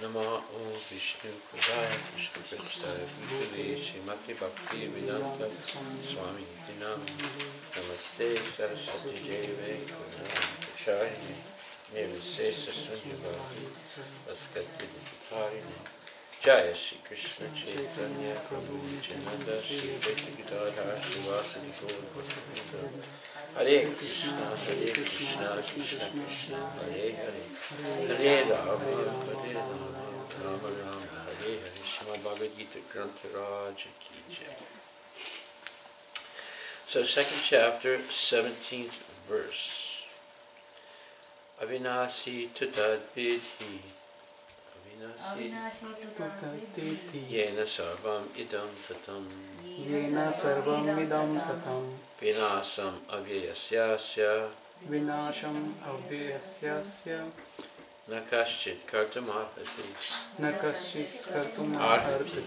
Namo Vishnu Padaya Vishnu Prestaya Bhutale Srimati Bhakti Vedanta Swami Dinam Namaste Saraswati Deve Kacharine Nirvisesa Sunyavadi Vaskati Vikarine Jaya Shri Krishna Chaitanya Prabhu Nityananda Shri Advaita Gadadhar Srivasadi Gaur Bhaktivinoda Hare Krishna Krishna Krishna Hare Hare Hare Rama Hare Rama Rama Hare Hare Srimad Bhagavad Gita Grantha Raja Ki Jai. So second chapter, 17th verse. Avinasi tutad vidhi Avinasi tutad Yena sarvam idam tatam Yena sarvam idam tatam Vinasam avyayasyasya Vinasham avyayasyasya Nakaschit kartam arhati Nakaschit kartum arhati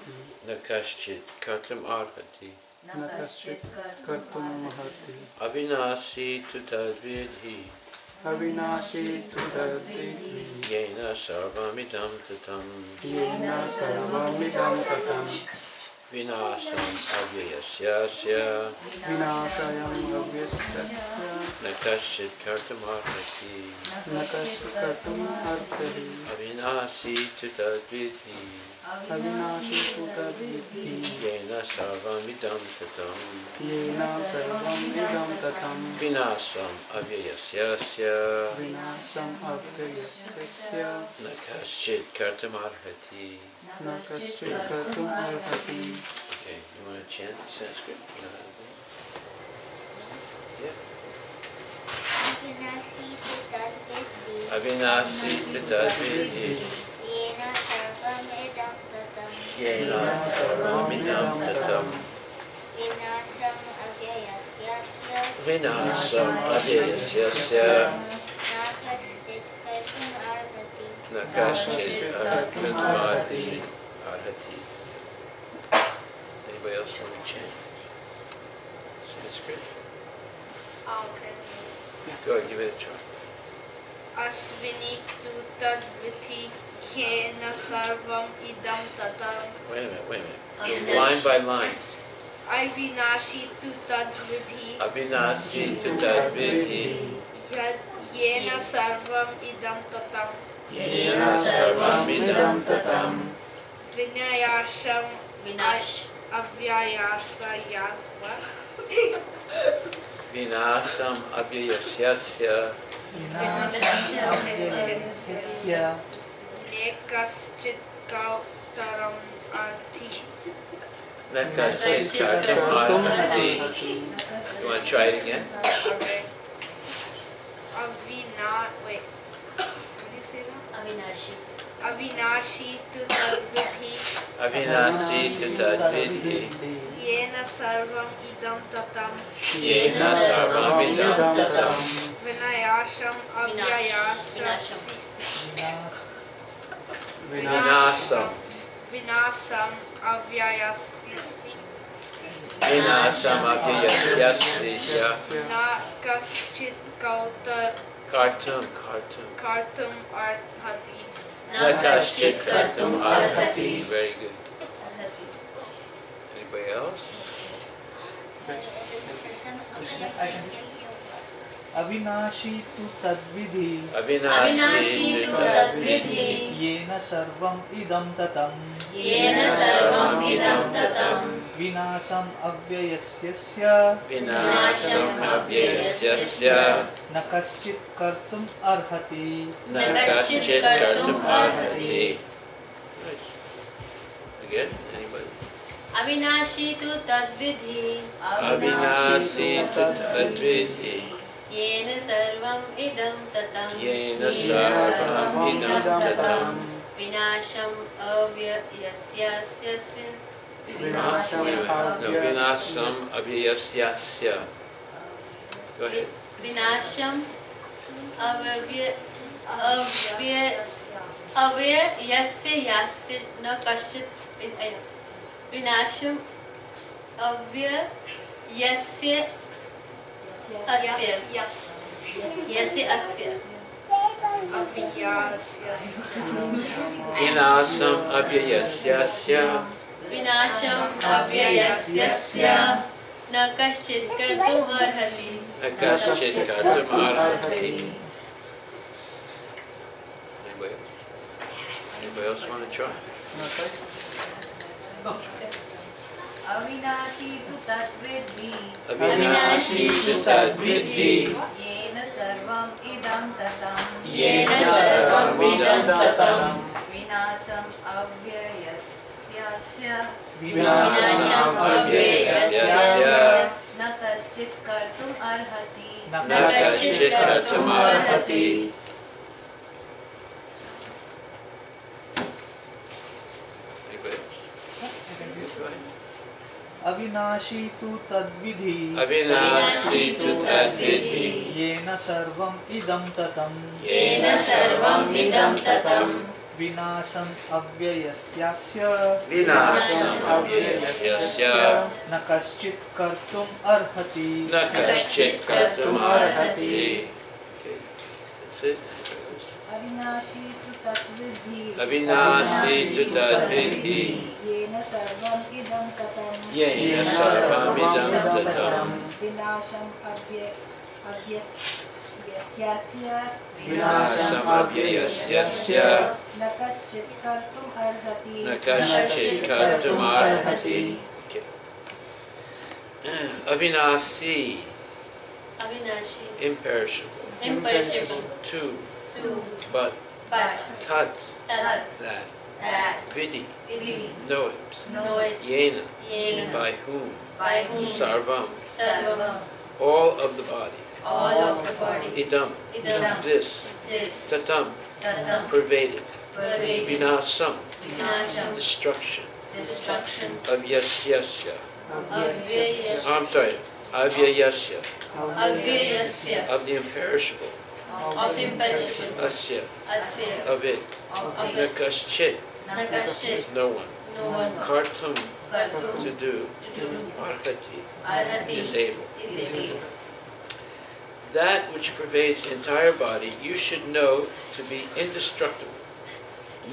Nakaschit kartam arhati Nakaschit kartum arhati Avinasi tutad vidhi Avinashi tudadvidhi Yena sarvamidam tatam Yena sarvamidam tatam Vinasam avyayasyasya Vinashayam avyayasyasya Nakaschit kartam arhati Nakaschit kartum arhati Avinasi tutad vidhi Avinashi tudadvidhi Yena sarvamidam tatam Yena sarvamidam tatam Vinasam avyayasyasya Vinasam avyayasyasya Nakaschit kartam arhati. Nakaschit kartum arhati. Okay, you want to chant Sanskrit? Yeah. Avinasi tutadvidhi Yena sarvamidam tatam Yena sarvamidam tatam Vinasham avyayasyasya Vinasam avyayasyasya Nakaschit kartum arhati. Nakaschit arhati. Anybody else want to chant Sanskrit? Okay. Go ahead, give it a try. Asvini tu tadvithi yena sarvam idam tatam. Wait a minute. Line by line. Avinashi tu tadvithi Avinasi tutadvidhi yena sarvam idam tatam. Yena sarvamidam tatam Vinayasham Vinash. Avyayasayasva Vinasam avyayasyasya Vinasham avyayasyasya Nekaschit kautaram arthi. Nakaschit kartam arhati. You want to try it again? Okay. Wait. What do you say now? Avinashi. Avinashi tu tadvithi Avinasi tutadvidhi yena sarvam idam tatam. Yena sarvamidam tatam Vinayasham avyayasasi. Vinasam Vinasam avyayasasi. Vinasam avyayasyasya Na kaschit kautar Kartum kartum arhati. Nakaschit kartum arhati. Very good. Anybody else? Avinashi tu tadvidhi Avinashi tu tadvidhi Yena sarvam idam tatam Yena sarvam idam tatam Vinasam avyayasyasya Vinasam avyayasyasya Nakaschit kartum arhati Nakaschit kartum arhati. Nice. Again, anybody? Avinashi tu tadvidhi Avinasi tutadvidhi Yena sarvam idam tatam Yena sarvam idam tatam Vinasham avyayasyasya Vinasam avyayasyasya. Go ahead. Vinasham avyayasyasya na kaschit Vinasham avyayasya asya Yes. yasya asya avyayasya Vinasam avyayasyasya Vinasham avyayasyasya na kaschit kartum arhati. akaschit kartum arhati. Anybody else? Anybody else want to try? अविनाशी तु तद्विद्धि Avinashi tadvidhi येन सर्वम् इदं ततं येन सर्वम् idam tatam. विनाशम् अव्ययस्यास्य Vinasham avyayasyasya न कश्चित् कर्तुम् अर्हति na kaschit kartum arhati. Anybody else? Go ahead. अविनाशी तु तद्विधि Avinashi tu tadvidhi येन सर्वम् इदं ततं येन सर्वम् idam tatam. विनाशम् अव्ययस्यास्य vinasam avyayasyasya न कश्चित् कर्तुम् अर्हति na kaschit kartum arhati. Okay, that's it. अविनाशी तु तद्विद्धि Avinashi tu tadvidhi येन सर्वम् इदं ततं yena sarvamidam tatam. विनाशम् अव्ययस्यास्य Vinasam avyayasyasya न कश्चित् कर्तुम् अर्हति na kaschit kartum arhati. Okay. Avinasi, Avinashi, imperishable. imperishable. Two, Two, but but tat, tat, that. that, Vidhi, vidhi, know it. know it, Yena, yena, by whom. by whom, Sarvam, sarvam, all of the body. all of the body, Idam, idam, this. this, Tatam, tatam, pervaded. pervaded, Vinasam, vinasham, destruction. destruction, Avyasyasya. avyayasya, I'm sorry, avyayasya, avyayasya, of the imperishable. of the imperishable, Asya, asya, of it. of it, Nakaschit, nakaschit, no one. no one, Kartum, kartum, to do. to do, Arhati, arhati, is able. is able. That which pervades the entire body you should know to be indestructible.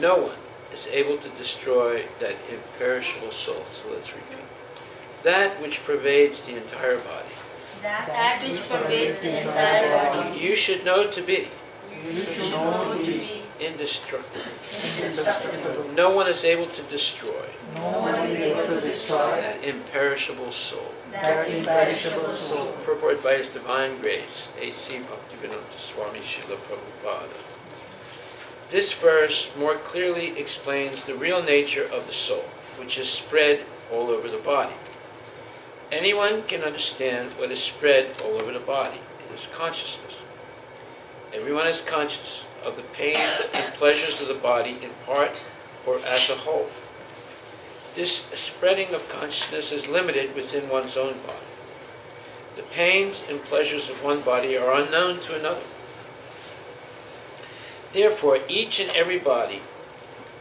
No one is able to destroy that imperishable soul. So let's repeat. That which pervades the entire body That which pervades the entire body, you should know to be you should know to be indestructible. indestructible. No one is able to destroy No one is able to destroy that imperishable soul. that imperishable soul. Purported by His Divine Grace, A.C. Bhaktivedanta Swami Srila Prabhupada. This verse more clearly explains the real nature of the soul, which is spread all over the body. Anyone can understand what is spread all over the body. It is consciousness. Everyone is conscious of the pains and pleasures of the body in part or as a whole. This spreading of consciousness is limited within one's own body. The pains and pleasures of one body are unknown to another. Therefore, each and every body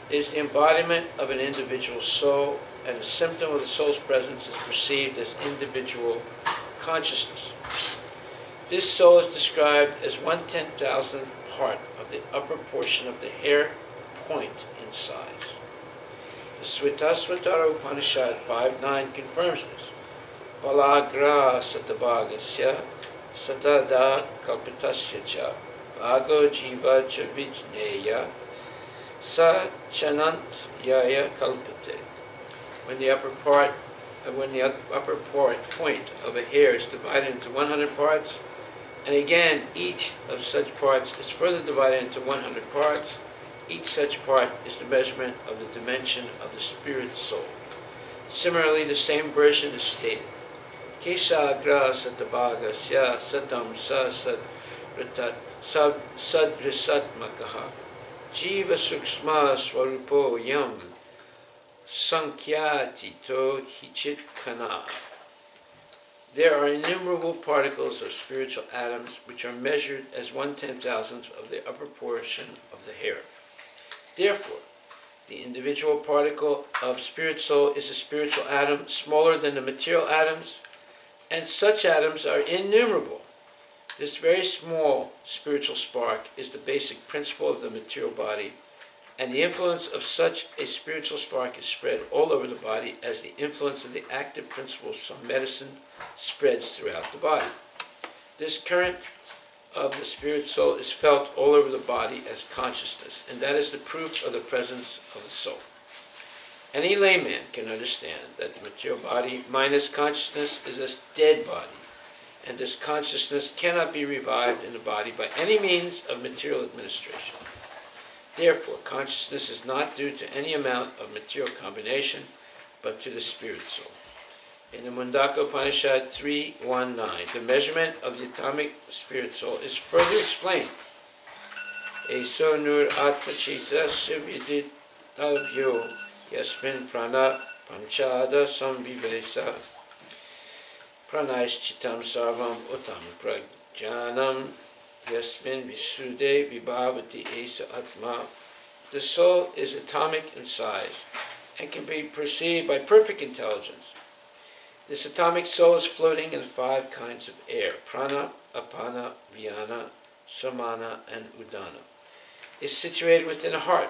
is the embodiment of an individual soul, and the symptom of the soul's presence is perceived as individual consciousness. This soul is described as 1/10,000th part of the upper portion of the hair point in size. The Svitasvatara Upanishad 5.9 confirms this. Balagra satabhagasya satada kalpitasya cha bhago jiva cha vijneya sa chanant yaya kalpate. When the upper point of a hair is divided into 100 parts, and again each of such parts is further divided into 100 parts, each such part is the measurement of the dimension of the spirit soul. Similarly, the same version is stated. Kesagra satabhagasya satam sa sadrisatmakaha jiva suksma swarupo yam sankyatito hichit kana. There are innumerable particles of spiritual atoms which are measured as 1/10,000th of the upper portion of the hair. Therefore, the individual particle of spirit soul is a spiritual atom smaller than the material atoms, and such atoms are innumerable, This very small spiritual spark is the basic principle of the material body, and the influence of such a spiritual spark is spread all over the body as the influence of the active principles of medicine spreads throughout the body. This current of the spirit soul is felt all over the body as consciousness, and that is the proof of the presence of the soul. Any layman can understand that the material body minus consciousness is a dead body, and this consciousness cannot be revived in the body by any means of material administration. Therefore, consciousness is not due to any amount of material combination, but to the spirit soul. In the Mundaka Upanishad 3.1.9, the measurement of the atomic spirit soul is further explained. Eso nur atmachita sividitavyo yasmin prana panchada samvivesa pranayश्चिtam sarvam utam prajnanam yasmin visude vibhavati esa atma. The soul is atomic in size and can be perceived by perfect intelligence. This atomic soul is floating in 5 kinds of air: prana, apana, vyana, samana, and udana. It is situated within the heart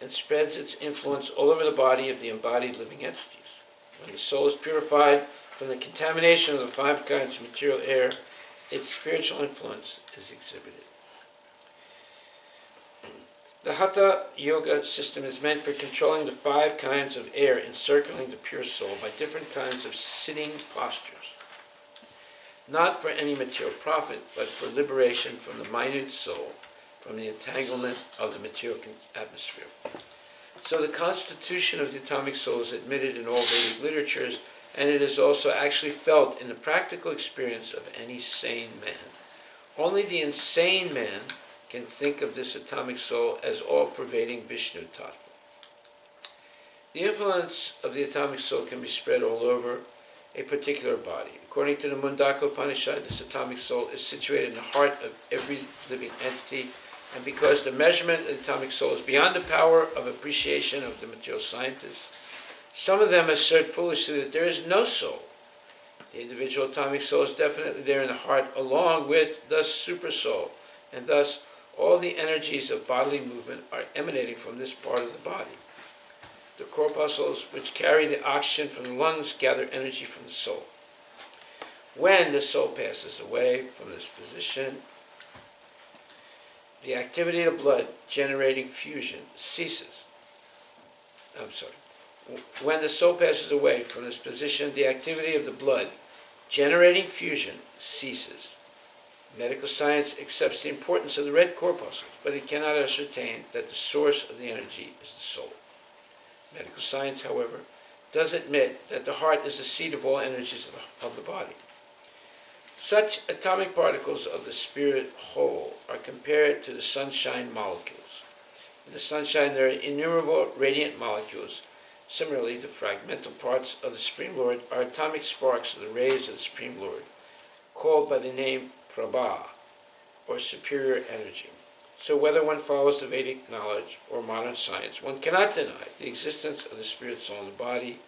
and spreads its influence all over the body of the embodied living entities. When the soul is purified from the contamination of the 5 kinds of material air, its spiritual influence is exhibited. The Hatha Yoga system is meant for controlling the 5 kinds of air encircling the pure soul by different kinds of sitting postures. Not for any material profit, but for liberation from the minute soul, from the entanglement of the material atmosphere. So the constitution of the atomic soul is admitted in all Vedic literatures, and it is also actually felt in the practical experience of any sane man. Only the insane man can think of this atomic soul as all-pervading Vishnu Tattva. The influence of the atomic soul can be spread all over a particular body. According to the Mundaka Upanishad, this atomic soul is situated in the heart of every living entity, and because the measurement of the atomic soul is beyond the power of appreciation of the material scientists, some of them assert foolishly that there is no soul. The individual atomic soul is definitely there in the heart, along with the super soul, and thus all the energies of bodily movement are emanating from this part of the body. The corpuscles which carry the oxygen from the lungs gather energy from the soul. When the soul passes away from this position, the activity of blood generating fusion ceases. When the soul passes away from this position, the activity of the blood generating fusion ceases. Medical science accepts the importance of the red corpuscles, but it cannot ascertain that the source of the energy is the soul. Medical science, however, does admit that the heart is the seat of all energies of the body. Such atomic particles of the spirit whole are compared to the sunshine molecules. In the sunshine there are innumerable radiant molecules. Similarly, the fragmental parts of the Supreme Lord are atomic sparks of the rays of the Supreme Lord, called by the name Prabha, or superior energy. So whether one follows the Vedic knowledge or modern science, one cannot deny the existence of the spirit soul in the body,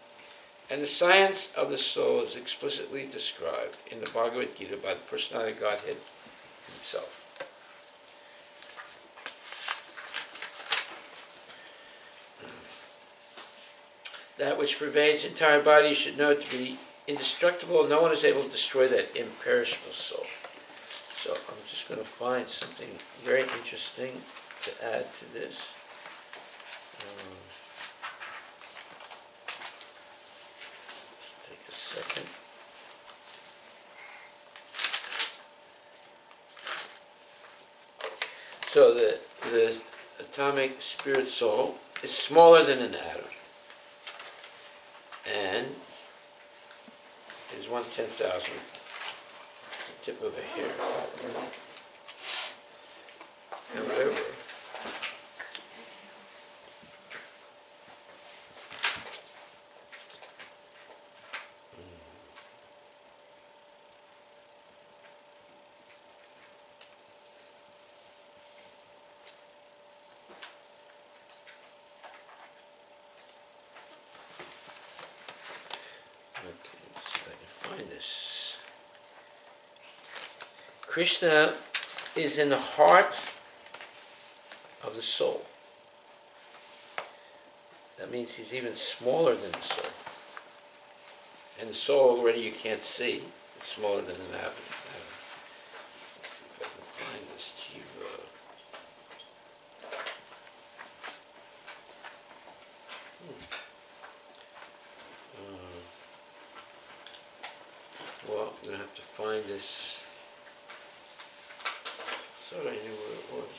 and the science of the soul is explicitly described in the Bhagavad Gita by the personality of Godhead himself. That which pervades the entire body you should know to be indestructible. No one is able to destroy that imperishable soul. So I'm just going to find something very interesting to add to this. Just take a second. So the atomic spirit soul is smaller than an atom, and is 1/10,000. Tip of a hair. However, let's see if I can find this. Krishna is in the heart of the soul. That means he's even smaller than the soul. And the soul already you can't see. It's smaller than an atom. Let's see if I can find this jiva. Well, I'm going to have to find this. Thought I knew where it was.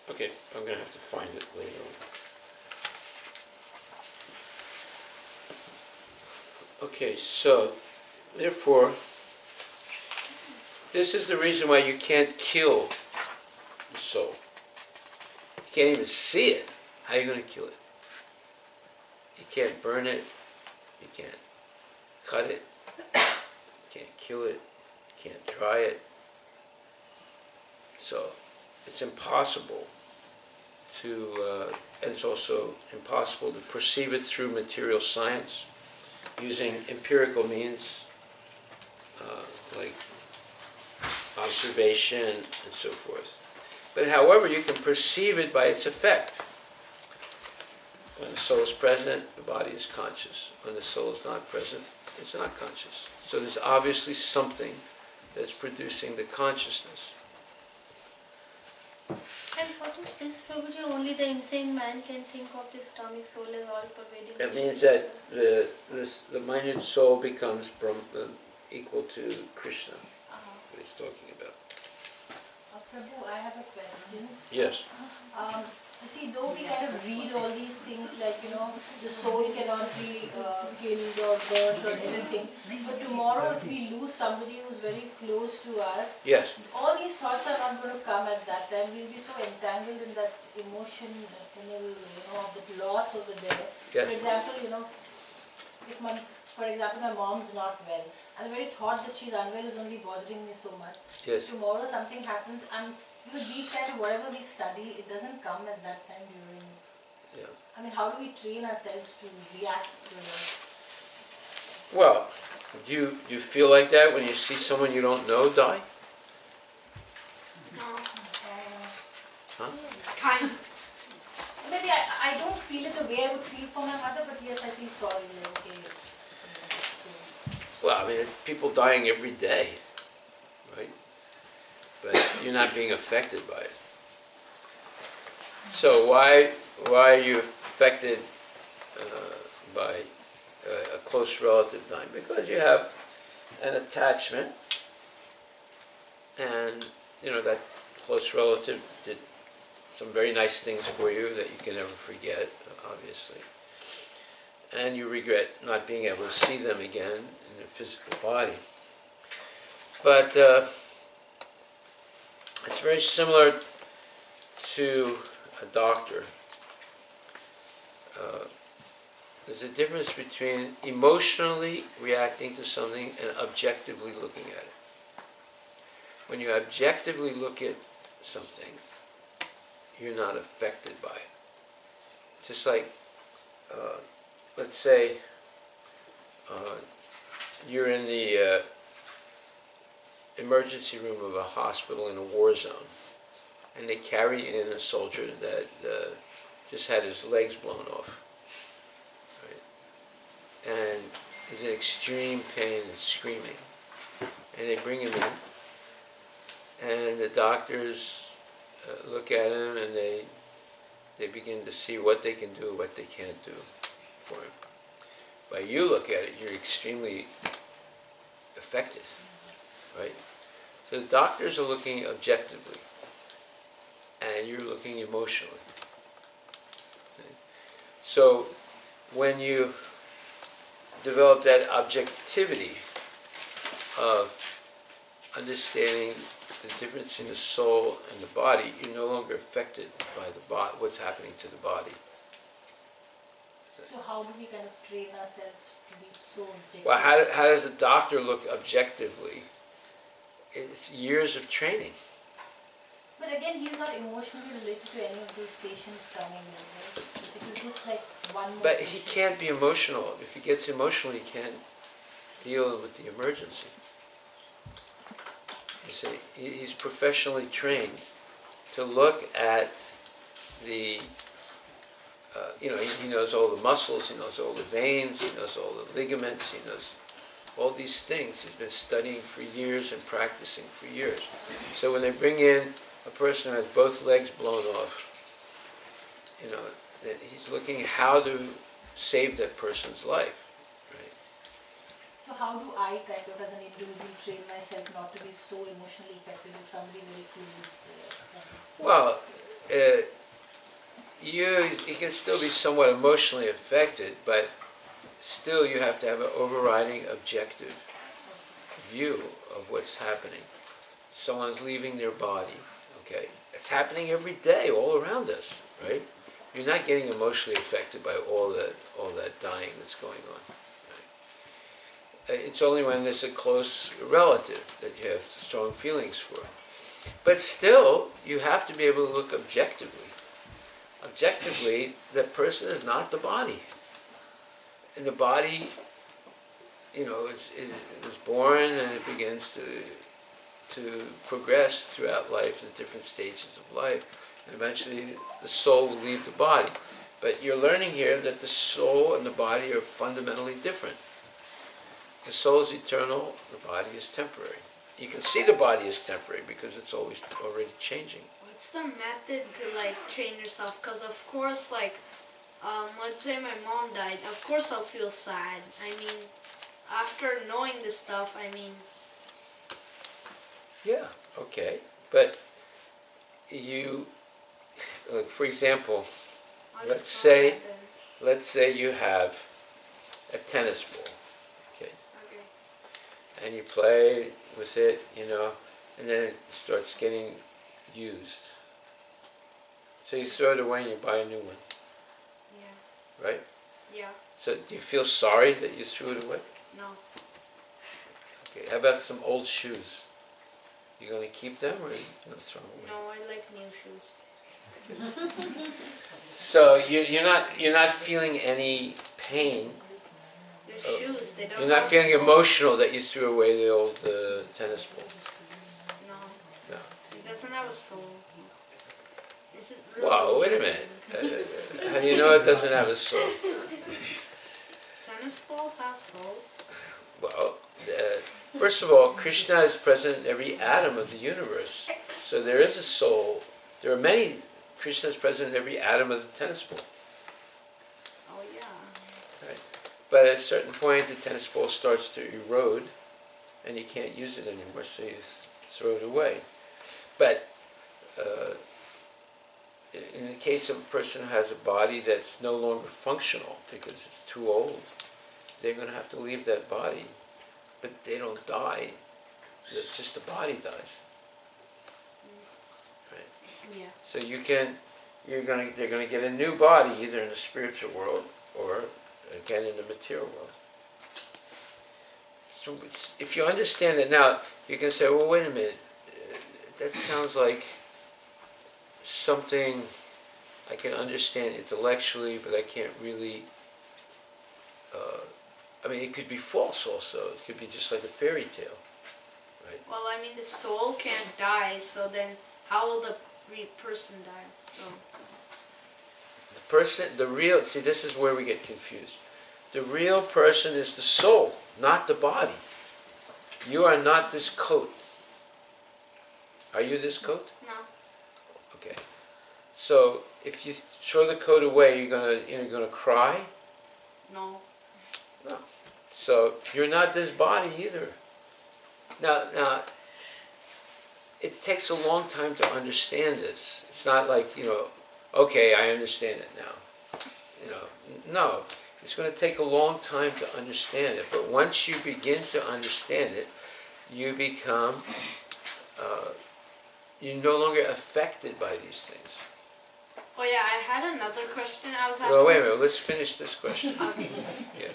Okay, I'm going to have to find it later on. Okay, so, therefore, this is the reason why you can't kill the soul. You can't even see it. How are you going to kill it? You can't burn it. You can't cut it. You can't kill it. You can't dry it. So, it's impossible to, and it's also impossible to perceive it through material science using empirical means like observation and so forth. But however, you can perceive it by its effect. When the soul is present, the body is conscious. When the soul is not present, it's not conscious. So there's obviously something that's producing the consciousness. And what is this, Prabhuji? Only the insane man can think of this atomic soul as all pervading. That means that the minute soul becomes equal to Krishna, what he's talking about. Prabhu, I have a question. Yes. See, though we kind of read all these things like, the soul cannot be killed or burnt or anything, but tomorrow if we lose somebody who's very close to us, Yes. all these thoughts are not going to come at that time. We'll be so entangled in that emotion, of the loss over there. Yes. For example, if my mom's not well, and the very thought that she's unwell is only bothering me so much. Yes. Tomorrow something happens, and these kind of whatever we study, it doesn't come at that time during. Yeah. I mean, how do we train ourselves to react to it? Well, do you feel like that when you see someone you don't know die? No. Huh? Kind. Maybe I don't feel it the way I would feel for my mother, but yes, I feel sorry. Like, okay. Well, I mean, it's people dying every day, right? But you're not being affected by it. So why are you affected by a close relative dying? Because you have an attachment, and that close relative did some very nice things for you that you can never forget, obviously. And you regret not being able to see them again in their physical body. But it's very similar to a doctor. There's a difference between emotionally reacting to something and objectively looking at it. When you objectively look at something, you're not affected by it. Just like, let's say, you're in the emergency room of a hospital in a war zone, and they carry in a soldier that just had his legs blown off, right? And he's in extreme pain and screaming, and they bring him in, and the doctors look at him, and they begin to see what they can do, what they can't do for him. But you look at it, you're extremely affected, right? So the doctors are looking objectively, and you're looking emotionally. Okay? So when you develop that objectivity of understanding the difference in the soul and the body, you're no longer affected by what's happening to the body. So how do we kind of train ourselves to be so objective? Well, how does a doctor look objectively? It's years of training. But again, he's not emotionally related to any of those patients coming in, right? It was just like one more But he patient. can't be emotional. If he gets emotional, he can't deal with the emergency. You see, he's professionally trained to look at the, he knows all the muscles, he knows all the veins, he knows all the ligaments, he knows all these things. He's been studying for years and practicing for years. So when they bring in a person who has both legs blown off, that he's looking at how to save that person's life. So how do I kind of, as an individual, train myself not to be so emotionally affected with somebody very close? Well, you can still be somewhat emotionally affected, but still you have to have an overriding objective view of what's happening. Someone's leaving their body, okay? It's happening every day, all around us, right? You're not getting emotionally affected by all that dying that's going on. Right? It's only when there's a close relative that you have strong feelings for. But still, you have to be able to look objectively. Objectively, that person is not the body. And the body, is born and it begins to progress throughout life in different stages of life. And eventually the soul will leave the body. But you're learning here that the soul and the body are fundamentally different. The soul is eternal, the body is temporary. You can see the body is temporary because it's always already changing. What's the method to train yourself? Because of course, let's say my mom died, of course I'll feel sad. I mean, after knowing this stuff, Yeah, okay. But for example, I'll Let's just know say- that then. let's say you have a tennis ball, okay? Okay. And you play with it, and then it starts getting used. So you throw it away and you buy a new one, Yeah. right? Yeah. So do you feel sorry that you threw it away? No. Okay, how about some old shoes? You gonna keep them or are you gonna throw them away? No, I like new shoes. So you're not feeling any pain. They're Oh. shoes. They don't. You're not have feeling soul. emotional that you threw away the old tennis ball. No. No. It doesn't have a soul. Is it really? Wow, wait a minute. How do you know it doesn't have a soul? Tennis balls have souls. Well, first of all, Krishna is present in every atom of the universe. So there is a soul. There are many. Krishna is present in every atom of the tennis ball. Oh yeah. But at a certain point, the tennis ball starts to erode, and you can't use it anymore, so you throw it away. But in the case of a person who has a body that's no longer functional because it's too old, they're going to have to leave that body. But they don't die. It's just the body dies. Right? Yeah. So they're going to get a new body either in the spiritual world or again in the material world. So if you understand it now, you can say, well, wait a minute, that sounds like something I can understand intellectually, but I can't really, it could be false also. It could be just like a fairy tale, right? Well, the soul can't die, so then how will the person die? So. See, this is where we get confused. The real person is the soul, not the body. You are not this coat. Are you this coat? No. Okay. So if you throw the coat away, you're gonna cry? No. No. So you're not this body either. Now, it takes a long time to understand this. It's not like, okay, I understand it now. No. It's going to take a long time to understand it. But once you begin to understand it, you become, you're no longer affected by these things. Oh yeah, I had another question I was asking. Well, wait a minute, let's finish this question. Okay. Yeah.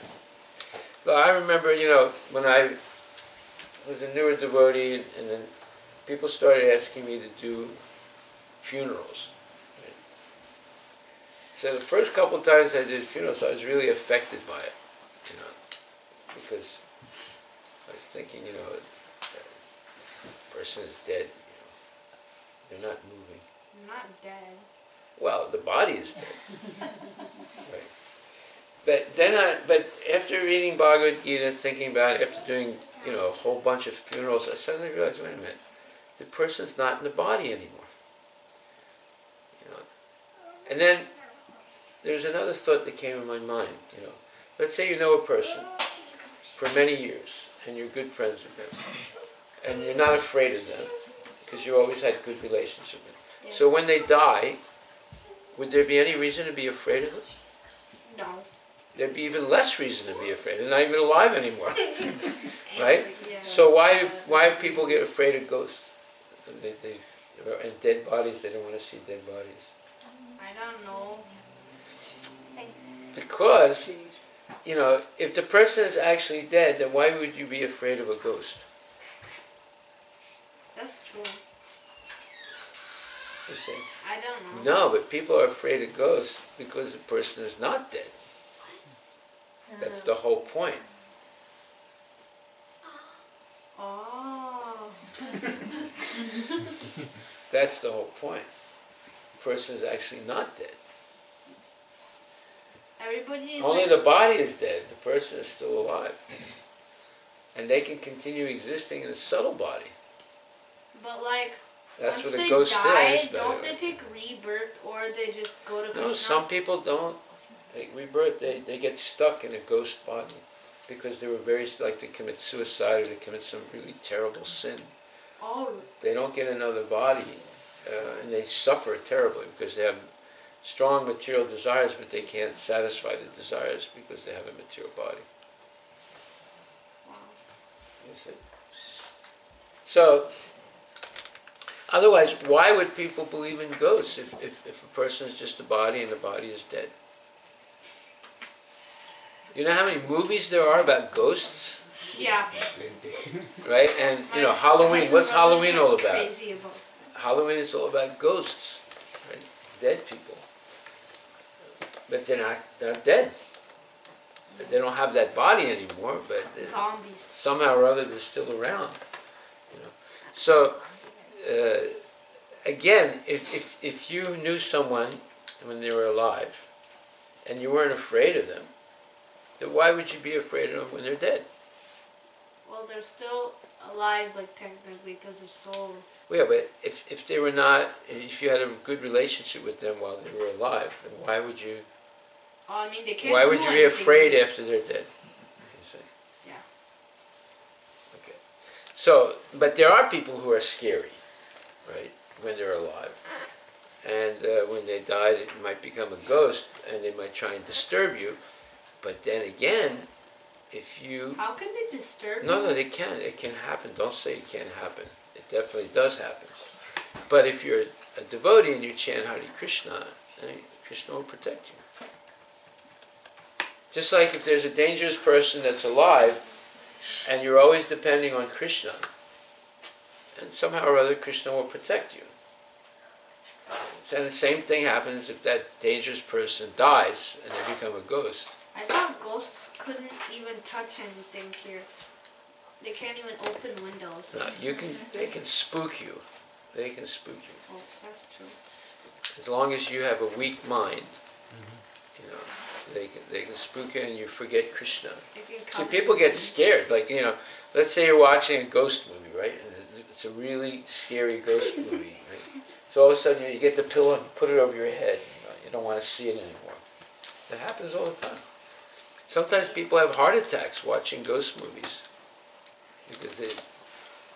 Well, I remember, when I was a newer devotee, and then people started asking me to do funerals. Right? So the first couple of times I did funerals, I was really affected by it, because I was thinking, the person is dead, they're not moving. I'm not dead. Well, the body is dead. Right. But after reading Bhagavad Gita, thinking about it, after doing, a whole bunch of funerals, I suddenly realized, wait a minute, the person's not in the body anymore. And then there's another thought that came in my mind, Let's say you know a person for many years, and you're good friends with them, and you're not afraid of them, because you always had good relationship with them. Yeah. So when they die, would there be any reason to be afraid of them? No. There'd be even less reason to be afraid. They're not even alive anymore, right? Yeah. So why do people get afraid of ghosts? And dead bodies, they don't want to see dead bodies. I don't know. Because, if the person is actually dead, then why would you be afraid of a ghost? That's true. You see? I don't know. No, but people are afraid of ghosts because the person is not dead. That's the whole point. Oh. That's the whole point. The person is actually not dead. Everybody is Only like, the body is dead. The person is still alive. And they can continue existing in a subtle body. but like, That's once what a they ghost die, is. don't they take rebirth or they just go to Krishna? No, some people don't take rebirth. They get stuck in a ghost body because they were they commit suicide or they commit some really terrible sin. Oh, They don't get another body, and they suffer terribly because they have strong material desires, but they can't satisfy the desires because they have a material body. wow. You see? So, otherwise, why would people believe in ghosts if a person is just a body and the body is dead? You know how many movies there are about ghosts, Yeah. right? And My Halloween. cousin What's brothers Halloween are all about? Crazy about. Halloween is all about ghosts, right? Dead people. But they're not dead. They don't have that body anymore, but Zombies. somehow or other they're still around. So, again, if you knew someone when they were alive and you weren't afraid of them, then why would you be afraid of them when they're dead? Well, they're still alive, like technically, because their soul. Well, yeah, but if they were not, if you had a good relationship with them while they were alive, then why would you? Oh, I mean, they can't. Why do would you be anything. afraid after they're dead? You see? Yeah. Okay. So, but there are people who are scary, right, when they're alive. And when they die, it might become a ghost, and they might try and disturb you. But then again, if you... How can they disturb No, you? they can. It can happen. Don't say it can't happen. It definitely does happen. But if you're a devotee and you chant Hare Krishna, then Krishna will protect you. Just like if there's a dangerous person that's alive, and you're always depending on Krishna, and somehow or other Krishna will protect you. And the same thing happens if that dangerous person dies and they become a ghost. I thought ghosts couldn't even touch anything here. They can't even open windows. No, they can spook you. They can spook you. Oh, that's true. As long as you have a weak mind, they can spook you and you forget Krishna. They can See, come people in. get scared. Like, let's say you're watching a ghost movie, right? And it's a really scary ghost movie, right? So all of a sudden you get the pillow and put it over your head. You don't want to see it anymore. That happens all the time. Sometimes people have heart attacks watching ghost movies because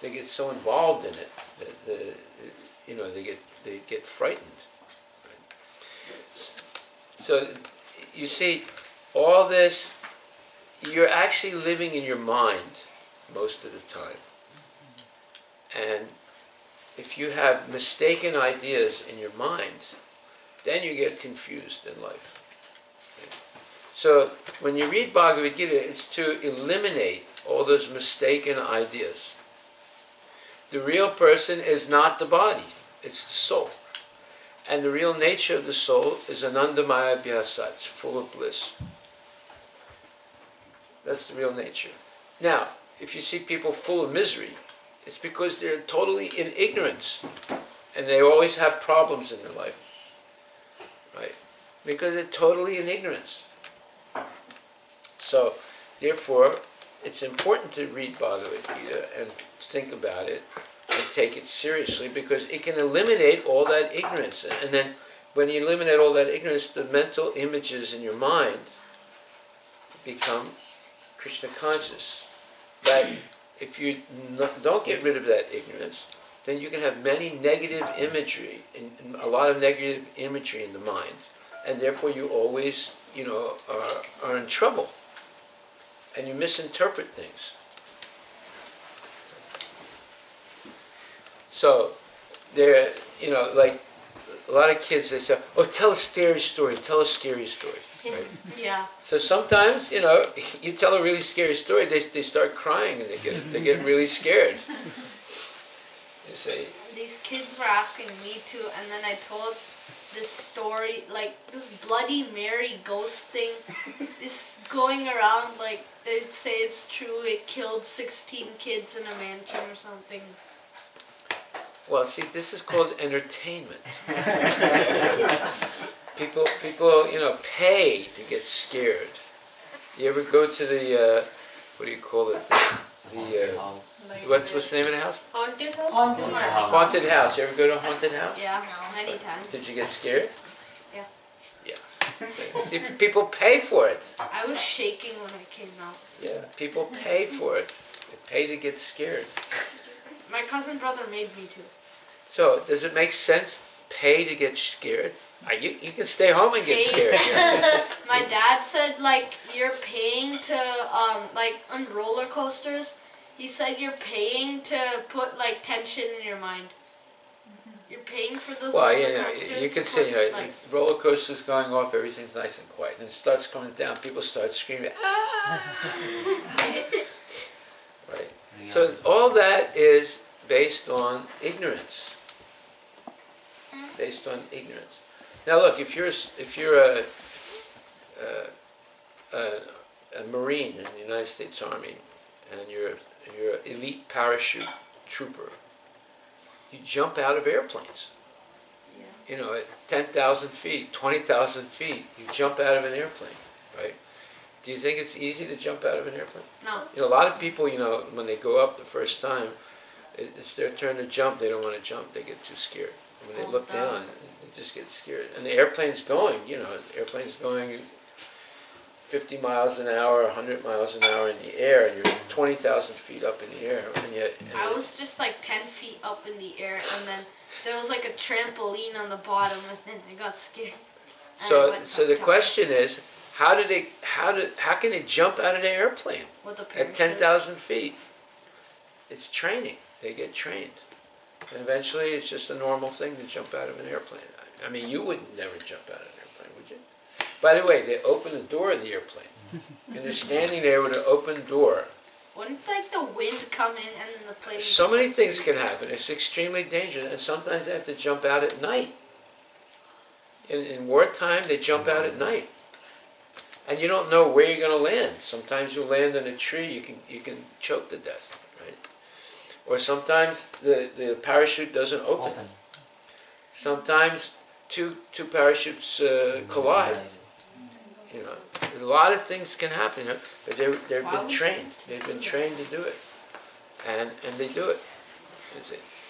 they get so involved in it that they get frightened. So you see, all this, you're actually living in your mind most of the time. And if you have mistaken ideas in your mind, then you get confused in life. So when you read Bhagavad Gita, it's to eliminate all those mistaken ideas. The real person is not the body, it's the soul. And the real nature of the soul is Anandamaya Abhyasat, it's full of bliss. That's the real nature. Now, if you see people full of misery, it's because they're totally in ignorance. And they always have problems in their life. Right? Because they're totally in ignorance. So, therefore, it's important to read Bhagavad Gita and think about it and take it seriously, because it can eliminate all that ignorance. And then when you eliminate all that ignorance, the mental images in your mind become Krishna conscious. But if you don't get rid of that ignorance, then you can have many negative imagery, and a lot of negative imagery in the mind, and therefore you always, are in trouble, and you misinterpret things. So, there, like a lot of kids, they say, "Oh, tell a scary story. Tell a scary story." Right? Yeah. So sometimes, you tell a really scary story, they start crying and they get really scared. You say, These kids were asking me to, and then I told this story, like this Bloody Mary ghost thing is going around, like they say it's true, it killed 16 kids in a mansion or something. well, see, this is called entertainment. People, pay to get scared. You ever go to the, what do you call it? What's the name of the house? Haunted house? Haunted house. Haunted house. You ever go to a haunted house? Yeah, No. many times. Did you get scared? Yeah. Yeah. See, people pay for it. I was shaking when I came out. Yeah, people pay for it. They pay to get scared. My cousin brother made me to. So, does it make sense? Pay to get scared? You can stay home and get Pay. scared. Yeah. My dad said, like, you're paying to, like, on roller coasters, he said you're paying to put, like, tension in your mind. You're paying for those Well, roller coasters. you can to say, put, like, if roller coaster's going off, everything's nice and quiet. And it starts coming down, people start screaming, ah! Right. So all that is based on ignorance. Based on ignorance. Now look, if you're a Marine in the United States Army, and you're an elite parachute trooper, you jump out of airplanes. At 10,000 feet, 20,000 feet, you jump out of an airplane, right? Do you think it's easy to jump out of an airplane? No. A lot of people, when they go up the first time, it's their turn to jump, they don't want to jump, they get too scared. When they look down, they just get scared. And the airplane's going, the airplane's going 50 miles an hour, 100 miles an hour in the air, and you're 20,000 feet up in the air. I was just like 10 feet up in the air, and then there was like a trampoline on the bottom, and then I got scared. And I So went the back down question is, how can they jump out of the airplane with a at parachute. 10,000 feet? It's training. They get trained. And eventually it's just a normal thing to jump out of an airplane. I mean, you would never jump out of an airplane, would you? By the way, they open the door of the airplane. And they're standing there with an open door. Wouldn't like the wind come in and then the plane? So many things can happen. It's extremely dangerous. And sometimes they have to jump out at night. In wartime, they jump out at night. And you don't know where you're going to land. Sometimes you'll land in a tree, you can choke to death, right? Or sometimes the parachute doesn't open. Sometimes two parachutes collide. A lot of things can happen, but they've been trained. They've been trained to do it, and they do it.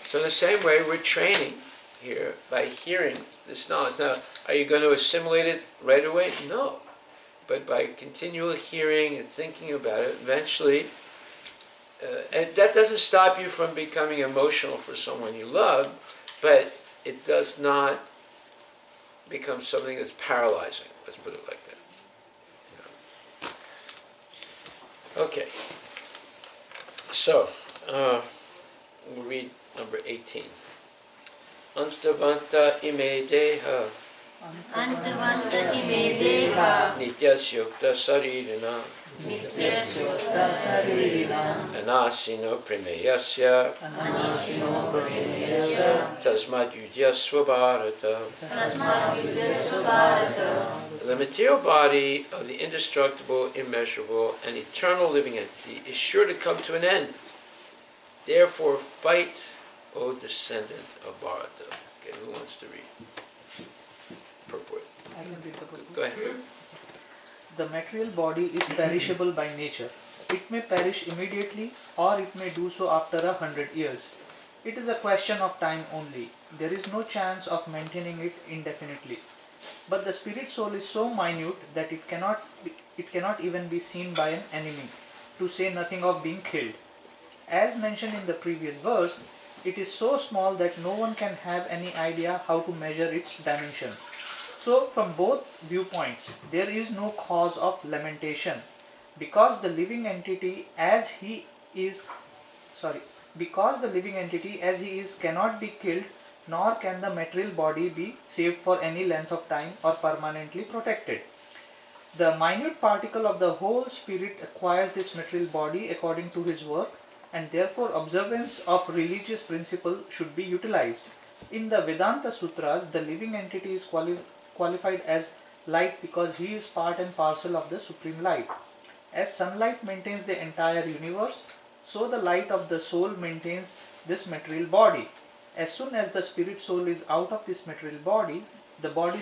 So in the same way, we're training here by hearing this knowledge. Now, are you going to assimilate it right away? No, but by continual hearing and thinking about it, eventually. And that doesn't stop you from becoming emotional for someone you love, but it does not become something that's paralyzing. Let's put it like that. Okay. So, we'll read number 18. Antavanta ime deha Antavanta ime deha Nityasyukta saririna nityasutta saririna anasino prameyasya anisino pramesya tasmad yudyasva bharata. tasmat yudhasva bharata. The material body of the indestructible, immeasurable, and eternal living entity is sure to come to an end. Therefore, fight, O descendant of Bharata. Okay, who wants to read? Purport. I can read the book. Go ahead. The material body is perishable by nature. It may perish immediately or it may do so after 100 years. It is a question of time only. There is no chance of maintaining it indefinitely. But the spirit soul is so minute that it cannot even be seen by an enemy, to say nothing of being killed. As mentioned in the previous verse, it is so small that no one can have any idea how to measure its dimension. So from both viewpoints, there is no cause of lamentation, because the living entity as he is cannot be killed, nor can the material body be saved for any length of time or permanently protected. The minute particle of the whole spirit acquires this material body according to his work, and therefore observance of religious principle should be utilized. In the Vedanta Sutras, the living entity is qualified as light because he is part and parcel of the Supreme Light. As sunlight maintains the entire universe, so the light of the soul maintains this material body. As soon as the spirit soul is out of this material body, the body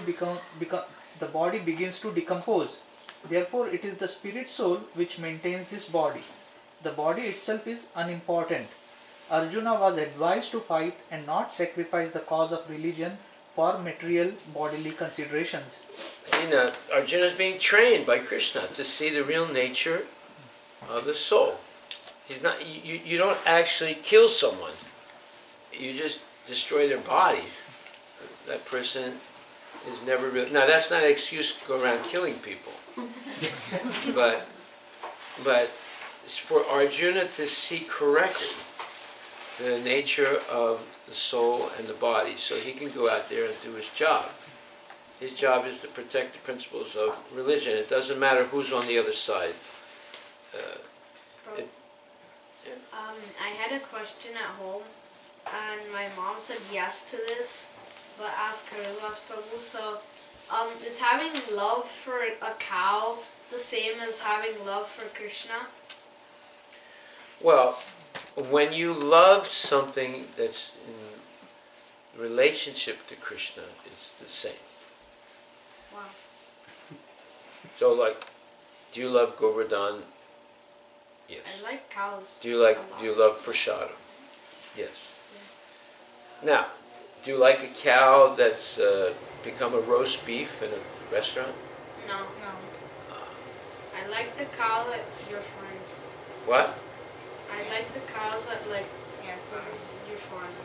begins to decompose. Therefore, it is the spirit soul which maintains this body. The body itself is unimportant. Arjuna was advised to fight and not sacrifice the cause of religion for material bodily considerations. See now, Arjuna is being trained by Krishna to see the real nature of the soul. He's not. You don't actually kill someone. You just destroy their body. That person is never real. Now that's not an excuse to go around killing people. but it's for Arjuna to see correctly the nature of the soul and the body, so he can go out there and do his job. His job is to protect the principles of religion. It doesn't matter who's on the other side. I had a question at home, and my mom said yes to this, but asked Haridas Prabhu. So, is having love for a cow the same as having love for Krishna? Well, when you love something that's in relationship to Krishna, it's the same. Wow. So, like, do you love Govardhan? Yes. I like cows. Do you love prasadam? Yes. Now, do you like a cow that's become a roast beef in a restaurant? No. I like the cow that your friends. What? I like the cows that like your friends.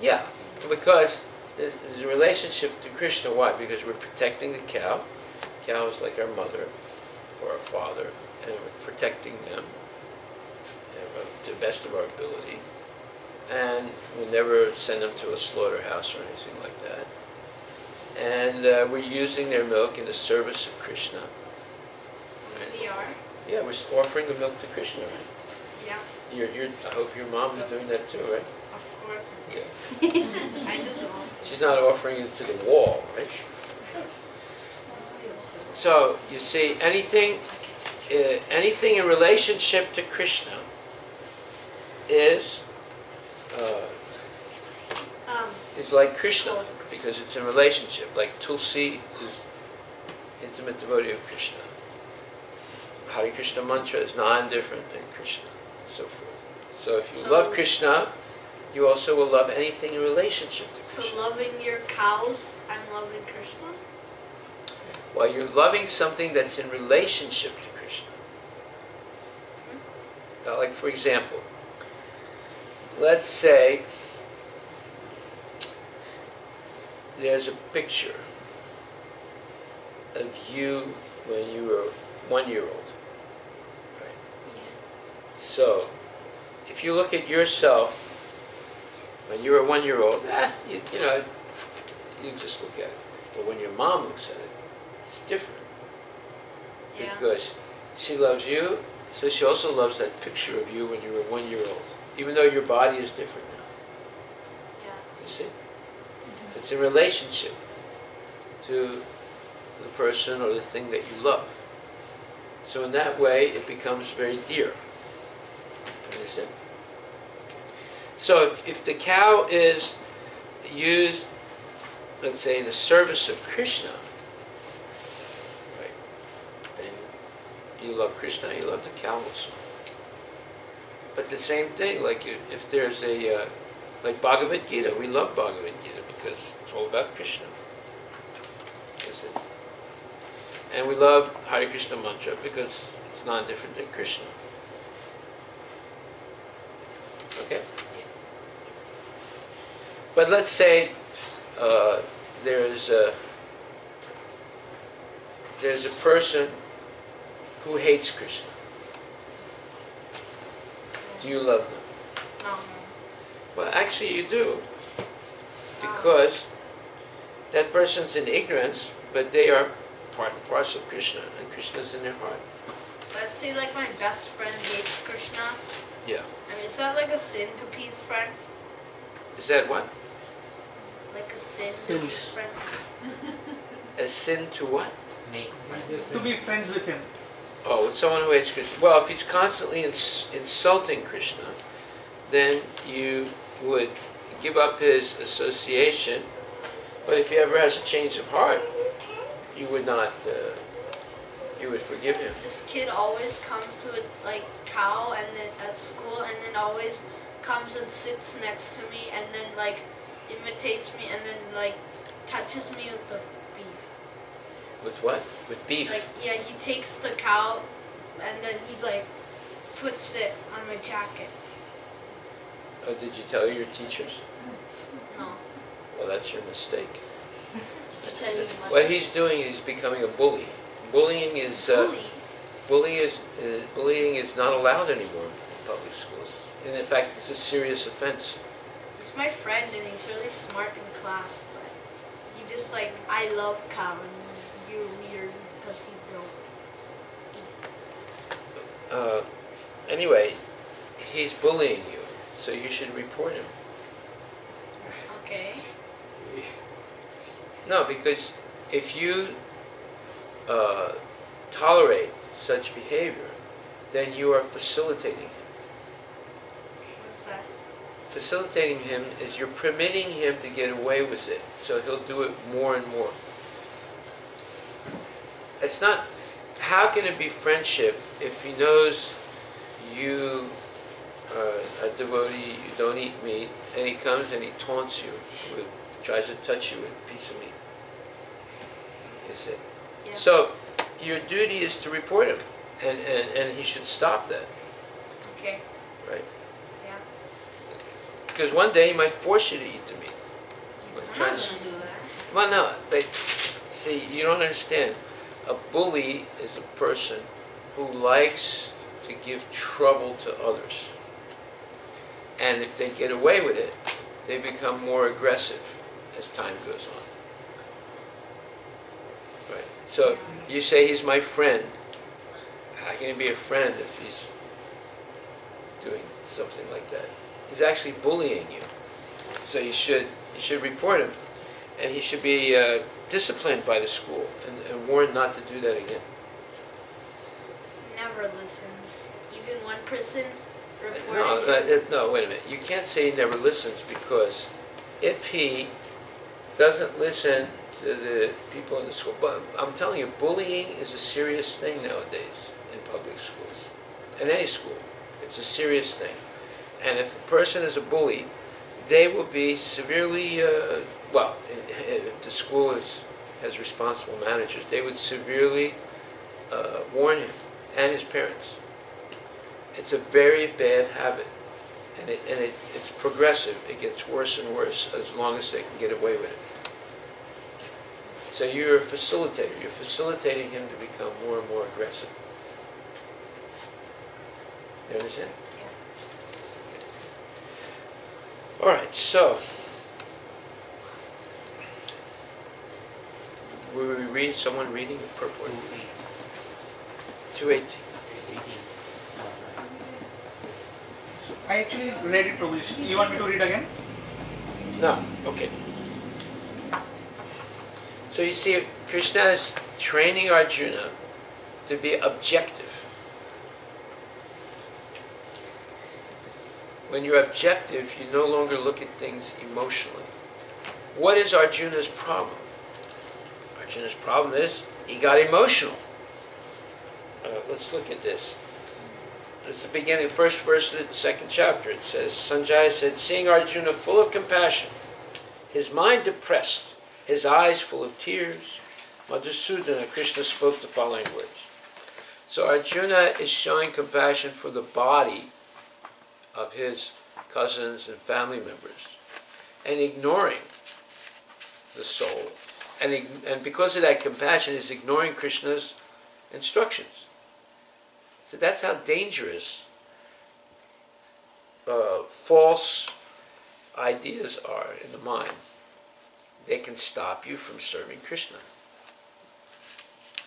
Yeah, because there's a relationship to Krishna. Why? Because we're protecting the cow. Cow is like our mother or our father, and we're protecting them to the best of our ability. And we never send them to a slaughterhouse or anything like that. And we're using their milk in the service of Krishna. Right? We are. Yeah, we're offering the milk to Krishna. Right? Yeah. I hope your mom is doing that too, right? Of course. Yeah. I do. She's not offering it to the wall, right? So you see, anything in relationship to Krishna is like Krishna, because it's in relationship. Like Tulsi is intimate devotee of Krishna. Hare Krishna mantra is non-different than Krishna, and so forth. So if you love Krishna, you also will love anything in relationship to Krishna. So loving your cows, I'm loving Krishna? While you're loving something that's in relationship to Krishna. Now, like for example, let's say there's a picture of you when you were 1 year old. Right? So, if you look at yourself when you were 1 year old, you just look at it. But when your mom looks at it, it's different. Yeah. Because she loves you, so she also loves that picture of you when you were 1 year old. Even though your body is different now. Yeah. You see? It's a relationship to the person or the thing that you love. So in that way, it becomes very dear. Understand? Okay. So if the cow is used, let's say, in the service of Krishna, right, then you love Krishna, you love the cow also. But the same thing, like if there's a, like Bhagavad Gita, we love Bhagavad Gita because it's all about Krishna. That's it. And we love Hare Krishna mantra because it's not different than Krishna. Okay? But let's say there's a person who hates Krishna. Do you love them? No. Well, actually you do. Because that person's in ignorance, but they are part and parcel of Krishna, and Krishna's in their heart. Let's say like my best friend hates Krishna. Yeah. I mean, is that like a sin to be his friend? Is that what? Like a sin to be his friend? A sin to what? To be friends with him. Oh, with someone who hates Krishna. Well, if he's constantly insulting Krishna, then you would give up his association. But if he ever has a change of heart, you would not, you would forgive him. This kid always comes to a like cow and then at school and then always comes and sits next to me and then like imitates me and then like touches me with the beef. With what? With beef? Like yeah, he takes the cow and then he like puts it on my jacket. Oh, did you tell your teachers? No. Well, that's your mistake. Did you tell your mother? What he's doing is becoming a bully. Bullying is Bully? bullying is not allowed anymore in public schools. And in fact, it's a serious offense. He's my friend and he's really smart in class, but he just like I love cow and you're weird because you don't eat. Anyway, he's bullying you, so you should report him. Okay. No, because if you tolerate such behavior, then you are facilitating him. What's that? Facilitating him is you're permitting him to get away with it, so he'll do it more and more. It's not, how can it be friendship if he knows you are a devotee, you don't eat meat, and he comes and he taunts you, tries to touch you with a piece of meat? You see? Yeah. So, your duty is to report him, and he should stop that, Okay. right? Yeah. Because one day he might force you to eat the meat. He might I'm try not to- gonna do that. Well, no, but see, you don't understand. A bully is a person who likes to give trouble to others. And if they get away with it, they become more aggressive as time goes on. Right. So you say he's my friend. How can he be a friend if he's doing something like that? He's actually bullying you. So you should report him, and he should be disciplined by the school and warned not to do that again. Never listens. Even one person reported No, him. no, wait a minute. You can't say he never listens, because if he doesn't listen to the people in the school, but I'm telling you, bullying is a serious thing nowadays in public schools, in any school. It's a serious thing. And if a person is a bully, they will be severely, if the school has responsible managers, they would severely warn him and his parents. It's a very bad habit, and it's progressive. It gets worse and worse as long as they can get away with it. So you're a facilitator. You're facilitating him to become more and more aggressive. You understand? All right, so Will we read, someone reading the purport? 218. I actually read it, Prabhuji. You want me to read again? No, okay. So you see, Krishna is training Arjuna to be objective. When you're objective, you no longer look at things emotionally. What is Arjuna's problem? Arjuna's problem is he got emotional. Let's look at this. It's the beginning, first verse of the second chapter. It says, Sanjaya said, seeing Arjuna full of compassion, his mind depressed, his eyes full of tears, Madhusudana, Krishna spoke the following words. So Arjuna is showing compassion for the body of his cousins and family members, and ignoring the soul. And because of that compassion, is ignoring Krishna's instructions. So that's how dangerous false ideas are in the mind. They can stop you from serving Krishna.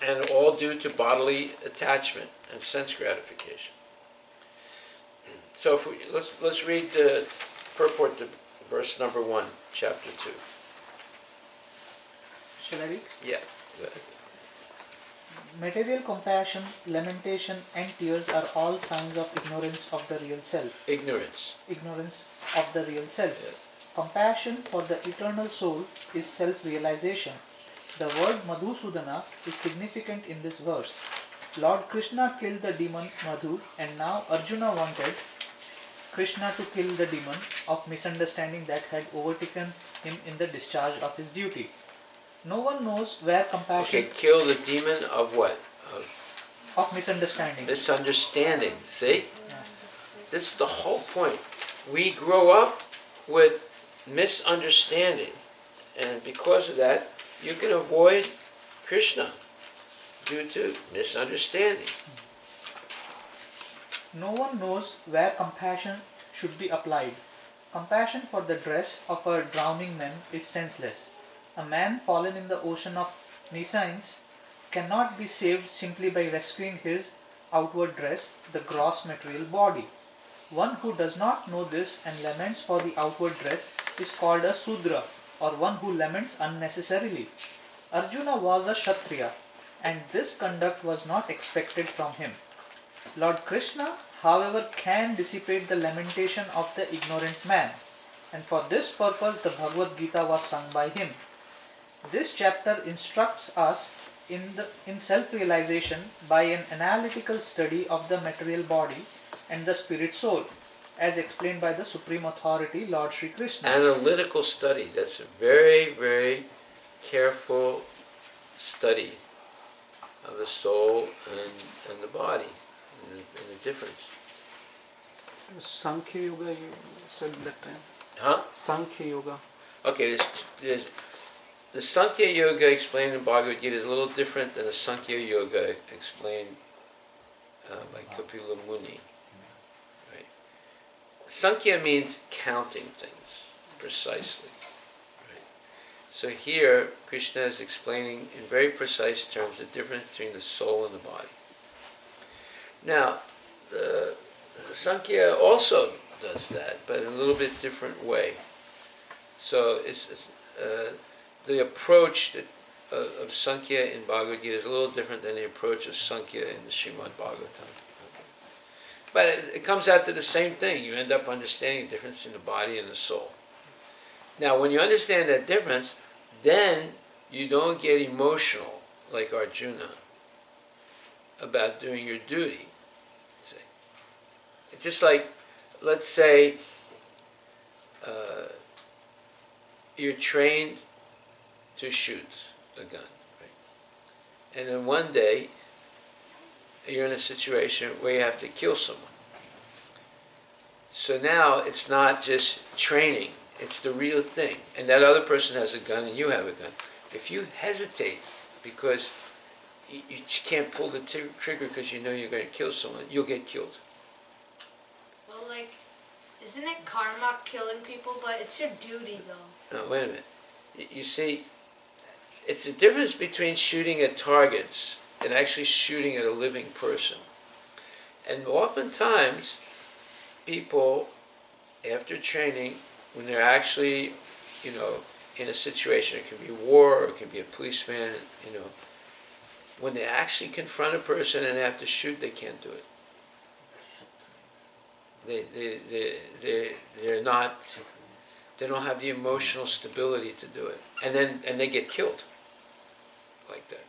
And all due to bodily attachment and sense gratification. So if let's read the purport to verse number 1, chapter 2. Shall I read? Yeah, go ahead. Material compassion, lamentation, and tears are all signs of ignorance of the real self. Ignorance. Ignorance of the real self. Yeah. Compassion for the eternal soul is self-realization. The word Madhusudana is significant in this verse. Lord Krishna killed the demon Madhu, and now Arjuna wanted Krishna to kill the demon of misunderstanding that had overtaken him in the discharge of his duty. No one knows where compassion Okay, kill the demon of what? of misunderstanding. Misunderstanding. See? This is the whole point. We grow up with misunderstanding, and because of that, you can avoid Krishna due to misunderstanding. No one knows where compassion should be applied. Compassion for the dress of a drowning man is senseless. A man fallen in the ocean of nescience cannot be saved simply by rescuing his outward dress, the gross material body. One who does not know this and laments for the outward dress is called a Sudra, or one who laments unnecessarily. Arjuna was a Kshatriya, and this conduct was not expected from him. Lord Krishna, however, can dissipate the lamentation of the ignorant man, and for this purpose the Bhagavad Gita was sung by him. This chapter instructs us in self-realization by an analytical study of the material body and the spirit soul, as explained by the Supreme Authority, Lord Sri Krishna. Analytical study. That's a very, very careful study of the soul and the body and the difference. Sankhya Yoga, you said that time. Huh? Sankhya Yoga. Okay, the Sankhya Yoga explained in Bhagavad Gita is a little different than the Sankhya Yoga explained by Kapila Muni. Right? Sankhya means counting things precisely. Right? So here, Krishna is explaining in very precise terms the difference between the soul and the body. Now, the Sankhya also does that, but in a little bit different way. So it's the approach of Sankhya in Bhagavad Gita is a little different than the approach of Sankhya in the Srimad Bhagavatam. Okay. But it comes out to the same thing. You end up understanding the difference in the body and the soul. Now, when you understand that difference, then you don't get emotional like Arjuna about doing your duty. See? It's just like, let's say, you're trained to shoot a gun, right? And then one day, you're in a situation where you have to kill someone. So now it's not just training, it's the real thing. And that other person has a gun and you have a gun. If you hesitate because you can't pull the trigger because you know you're going to kill someone, you'll get killed. Well, like, isn't it karma killing people? But it's your duty, though. No, wait a minute. You see, it's a difference between shooting at targets and actually shooting at a living person. And oftentimes, people, after training, when they're actually, in a situation, it could be war, or it could be a policeman, when they actually confront a person and have to shoot, they can't do it. They're not, they don't have the emotional stability to do it. And they get killed like that.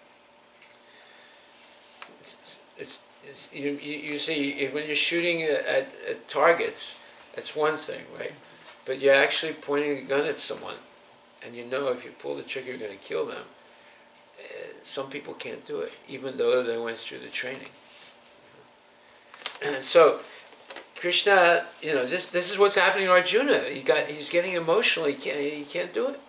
You see, when you're shooting at targets, that's one thing, right? But you're actually pointing a gun at someone, and if you pull the trigger, you're going to kill them. Some people can't do it, even though they went through the training. And so, Krishna, this is what's happening to Arjuna. He's getting emotional. He can't do it.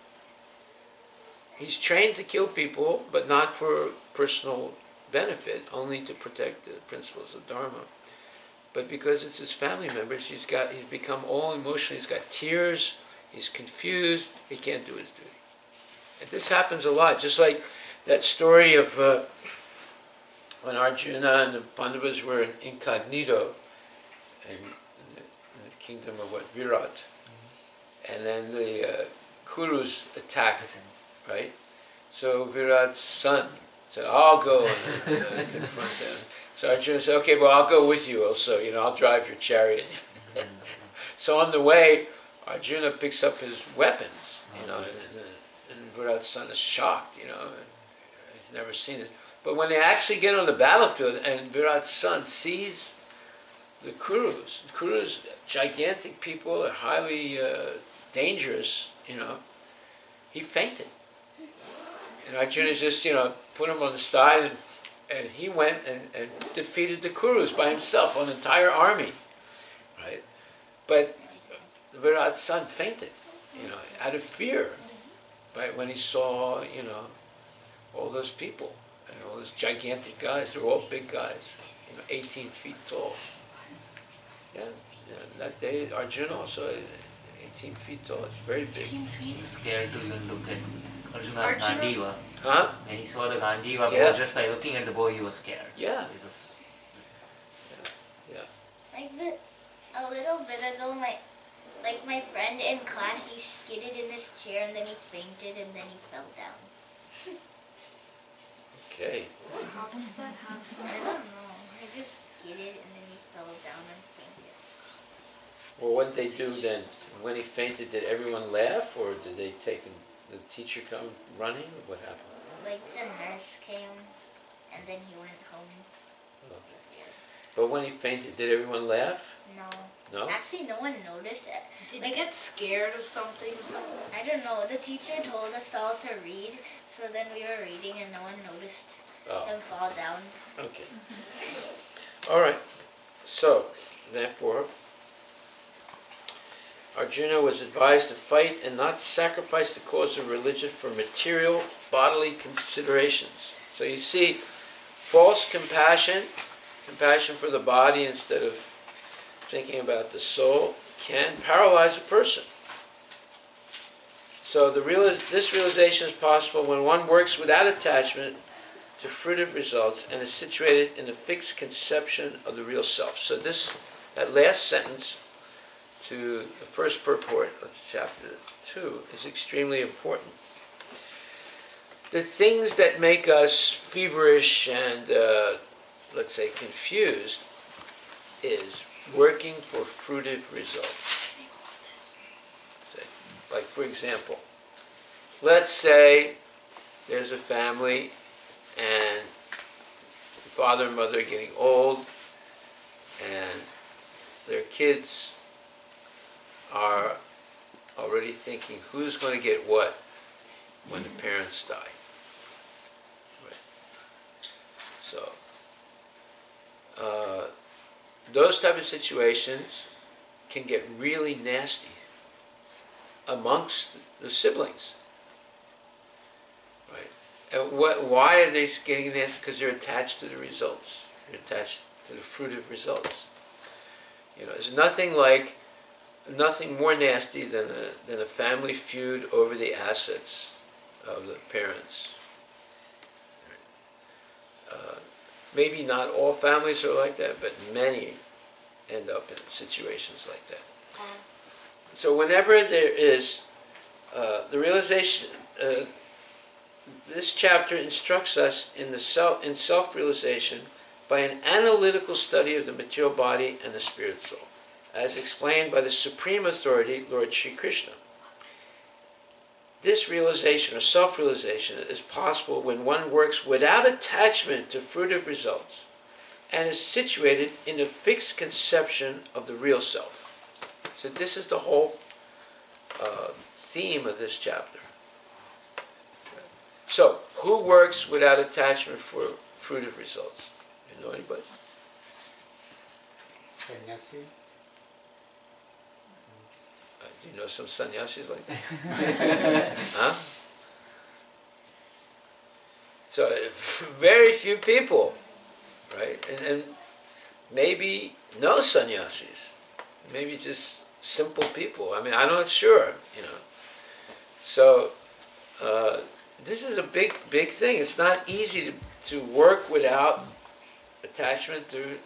He's trained to kill people, but not for personal benefit, only to protect the principles of Dharma. But because it's his family members, he's become all emotional. He's got tears. He's confused. He can't do his duty. And this happens a lot. Just like that story of when Arjuna and the Pandavas were incognito in the kingdom of Virat. And then the Kurus attacked, right? So Virat's son said, I'll go and confront them. So Arjuna said, okay, well, I'll go with you also, I'll drive your chariot. So on the way, Arjuna picks up his weapons, and Virat's son is shocked, he's never seen it. But when they actually get on the battlefield and Virat's son sees the Kurus, gigantic people, they're highly dangerous, he fainted. And Arjuna just, put him on the side, and he went and defeated the Kurus by himself, an entire army, right? But Virat's son fainted, out of fear, right? When he saw, all those people, and all those gigantic guys. They're all big guys, 18 feet tall. Yeah, that day Arjuna also 18 feet tall. It's very big. 18 feet. He's scared to even look at Arjuna's Arjuna? Gandiva. Huh? When he saw the Gandiva Yeah. bow, just by looking at the bow, he was scared. Yeah. It was, A little bit ago, my friend in class, he skidded in this chair and then he fainted and then he fell down. Okay. How does that happen? I don't know. I just skidded and then he fell down and fainted. Well, what did they do then? When he fainted, did everyone laugh, or did they take him? Did the teacher come running? Or what happened? The nurse came and then he went home. Okay. But when he fainted, did everyone laugh? No. No. Actually, no one noticed it. Did they get scared of something or something? I don't know. The teacher told us all to read, so then we were reading and no one noticed Oh. him fall down. Okay. All right. So, therefore, Arjuna was advised to fight and not sacrifice the cause of religion for material, bodily considerations. So you see, false compassion for the body instead of thinking about the soul, can paralyze a person. So this realization is possible when one works without attachment to fruitive results and is situated in a fixed conception of the real self. So that last sentence to the first purport of chapter 2 is extremely important. The things that make us feverish and, let's say, confused is working for fruitive results. Like, for example, let's say there's a family and the father and mother are getting old and their kids are already thinking who's going to get what when the parents die. Right. So, those type of situations can get really nasty amongst the siblings. Right. And why are they getting nasty? Because they're attached to the results. They're attached to the fruitive results. There's nothing more nasty than a family feud over the assets of the parents. Maybe not all families are like that, but many end up in situations like that. So whenever there is the realization, this chapter instructs us in self-realization by an analytical study of the material body and the spirit soul, as explained by the Supreme Authority, Lord Sri Krishna. This realization or self-realization is possible when one works without attachment to fruitive results and is situated in a fixed conception of the real self. So this is the whole theme of this chapter. So, who works without attachment for fruitive results? You know anybody? Sannyasi. Do you know some sannyasis like that? Huh? So, very few people, right? And maybe no sannyasis. Maybe just simple people. I mean, I'm not sure, you know. So, this is a big thing. It's not easy to work without attachment to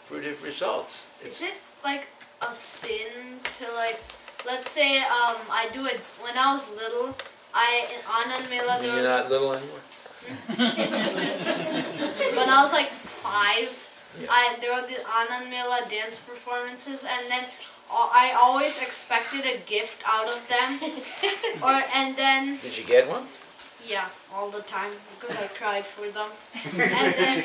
fruitive results. Is it like a sin to like, let's say I do it when I was little, in Anand Mela there You're was not little anymore? when I was like 5, Yeah. there were the Anand Mela dance performances, and then I always expected a gift out of them. And then Did you get one? yeah, all the time because I cried for them. And then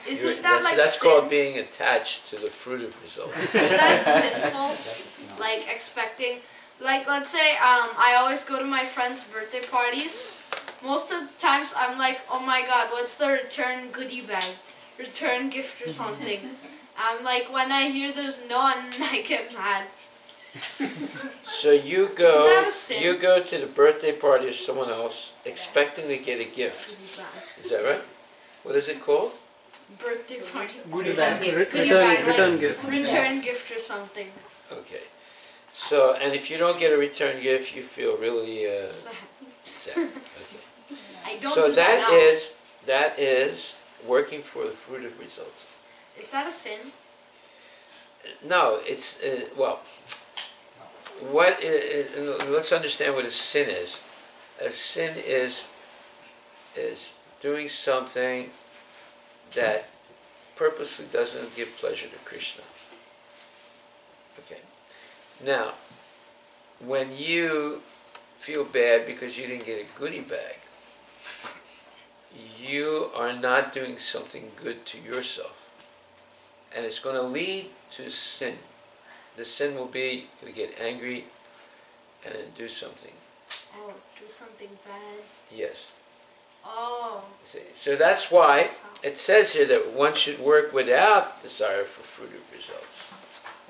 isn't that like That's sin? called being attached to the fruitive result. Is that sinful? Like expecting, like let's say I always go to my friends' birthday parties. Most of the times I'm like, oh my god, what's the return goodie bag? Return gift or something. I'm like, when I hear there's none, I get mad. So you Isn't that go, a sin? you go to the birthday party of someone else expecting to get a gift. Is that right? What is it called? Birthday party. Goodie bag. Goodie bag, Return like gift. return gift or something. Okay. So, and if you don't get a return gift, you feel really sad. Okay. I don't So do that now. that is working for the fruitive results. Is that a sin? No, it's well. Let's understand what a sin is. A sin is doing something that purposely doesn't give pleasure to Krishna. Okay. Now, when you feel bad because you didn't get a goodie bag, you are not doing something good to yourself. And it's going to lead to sin. The sin will be you get angry and then do something. Oh, do something bad. Yes. Oh. See? So that's why it says here that one should work without desire for fruitive results.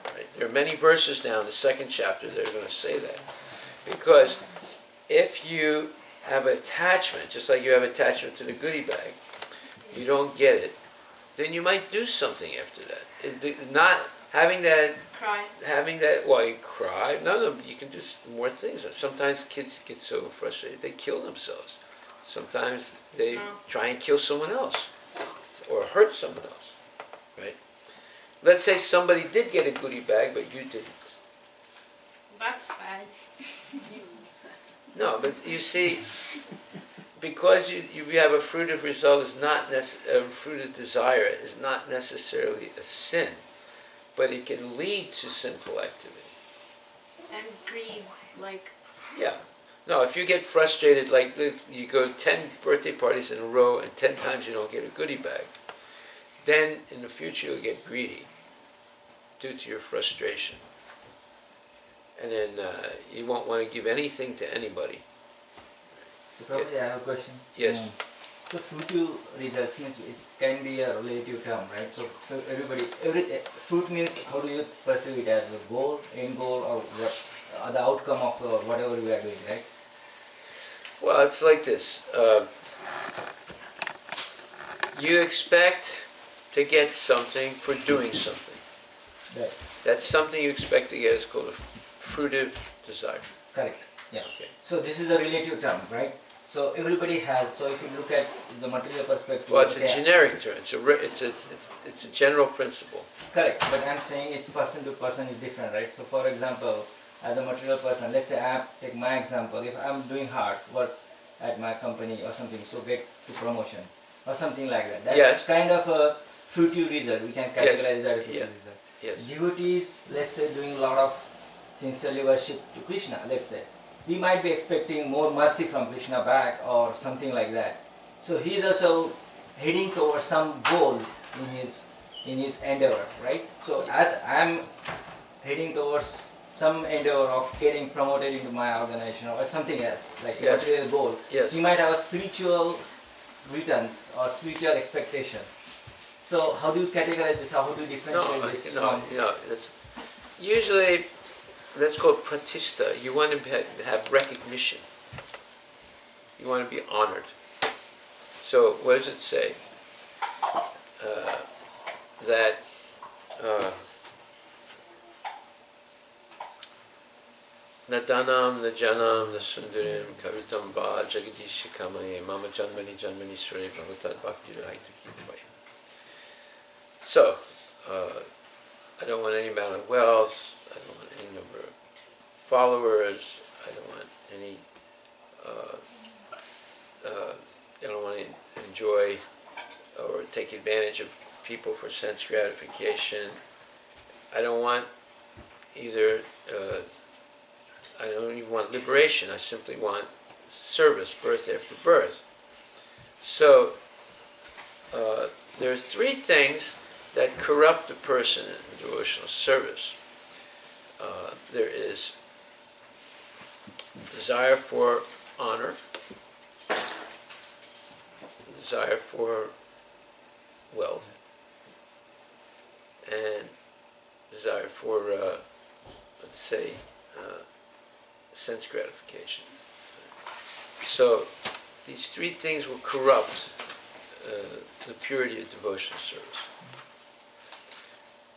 Right? There are many verses now in the second chapter that are going to say that. Because if you have attachment, just like you have attachment to the goodie bag, you don't get it, then you might do something after that. Not having that, Cry. well, you cry. No, you can do more things. Sometimes kids get so frustrated they kill themselves. Sometimes they try and kill someone else or hurt someone else, right? Let's say somebody did get a goodie bag, but you didn't. That's sad. No, but you see, because you have a fruitive result, is not a fruitive desire is not necessarily a sin, but it can lead to sinful activity. And greed, like. Yeah. No, if you get frustrated, like you go 10 birthday parties in a row and 10 times you don't get a goodie bag, then in the future you'll get greedy due to your frustration. And then you won't want to give anything to anybody. So probably I have a question. Yes. So fruitive results means it can be a relative term, right? So fruit means how do you perceive it as a goal, end goal, or what, the outcome of whatever we are doing, right? Well, it's like this. You expect to get something for doing something. Right. That's something you expect to get is called a fruitive desire. Correct. Yeah. Okay. So this is a relative term, right? So everybody has. So if you look at the material perspective, Well, it's a okay, generic term. It's a general principle. correct. But I'm saying it person to person is different, right? So for example, as a material person, let's say take my example. If I'm doing hard work at my company or something, so get to promotion or something like that. That's Yes. kind of a fruitive result. We can categorize that as a Yeah. fruitive result. Yes. Devotees, let's say, doing a lot of sincerely worship to Krishna, let's say, we might be expecting more mercy from Krishna back or something like that. So he is also heading towards some goal in his endeavor, right? So as I'm heading towards some endeavor of getting promoted into my organization or something else, like a Yes. material goal, Yes. he might have a spiritual returns or spiritual expectation. So how do you categorize this? How do you differentiate this from? It's usually, that's called pratista. You want to have recognition. You want to be honored. So what does it say? That na danam, na janam, na sundarim, kavitam va, jagadishikamaye, mama janmani janmani sure bhavatat bhakti rahaitukitvaye. So, I don't want any amount of wealth, I don't want any number of followers, I don't want any, I don't want to enjoy or take advantage of people for sense gratification. I don't want either, I don't even want liberation, I simply want service, birth after birth. So, there's three things that corrupt a person in devotional service. There is desire for honor, desire for wealth, and desire for, let's say, sense gratification. So these three things will corrupt the purity of devotional service.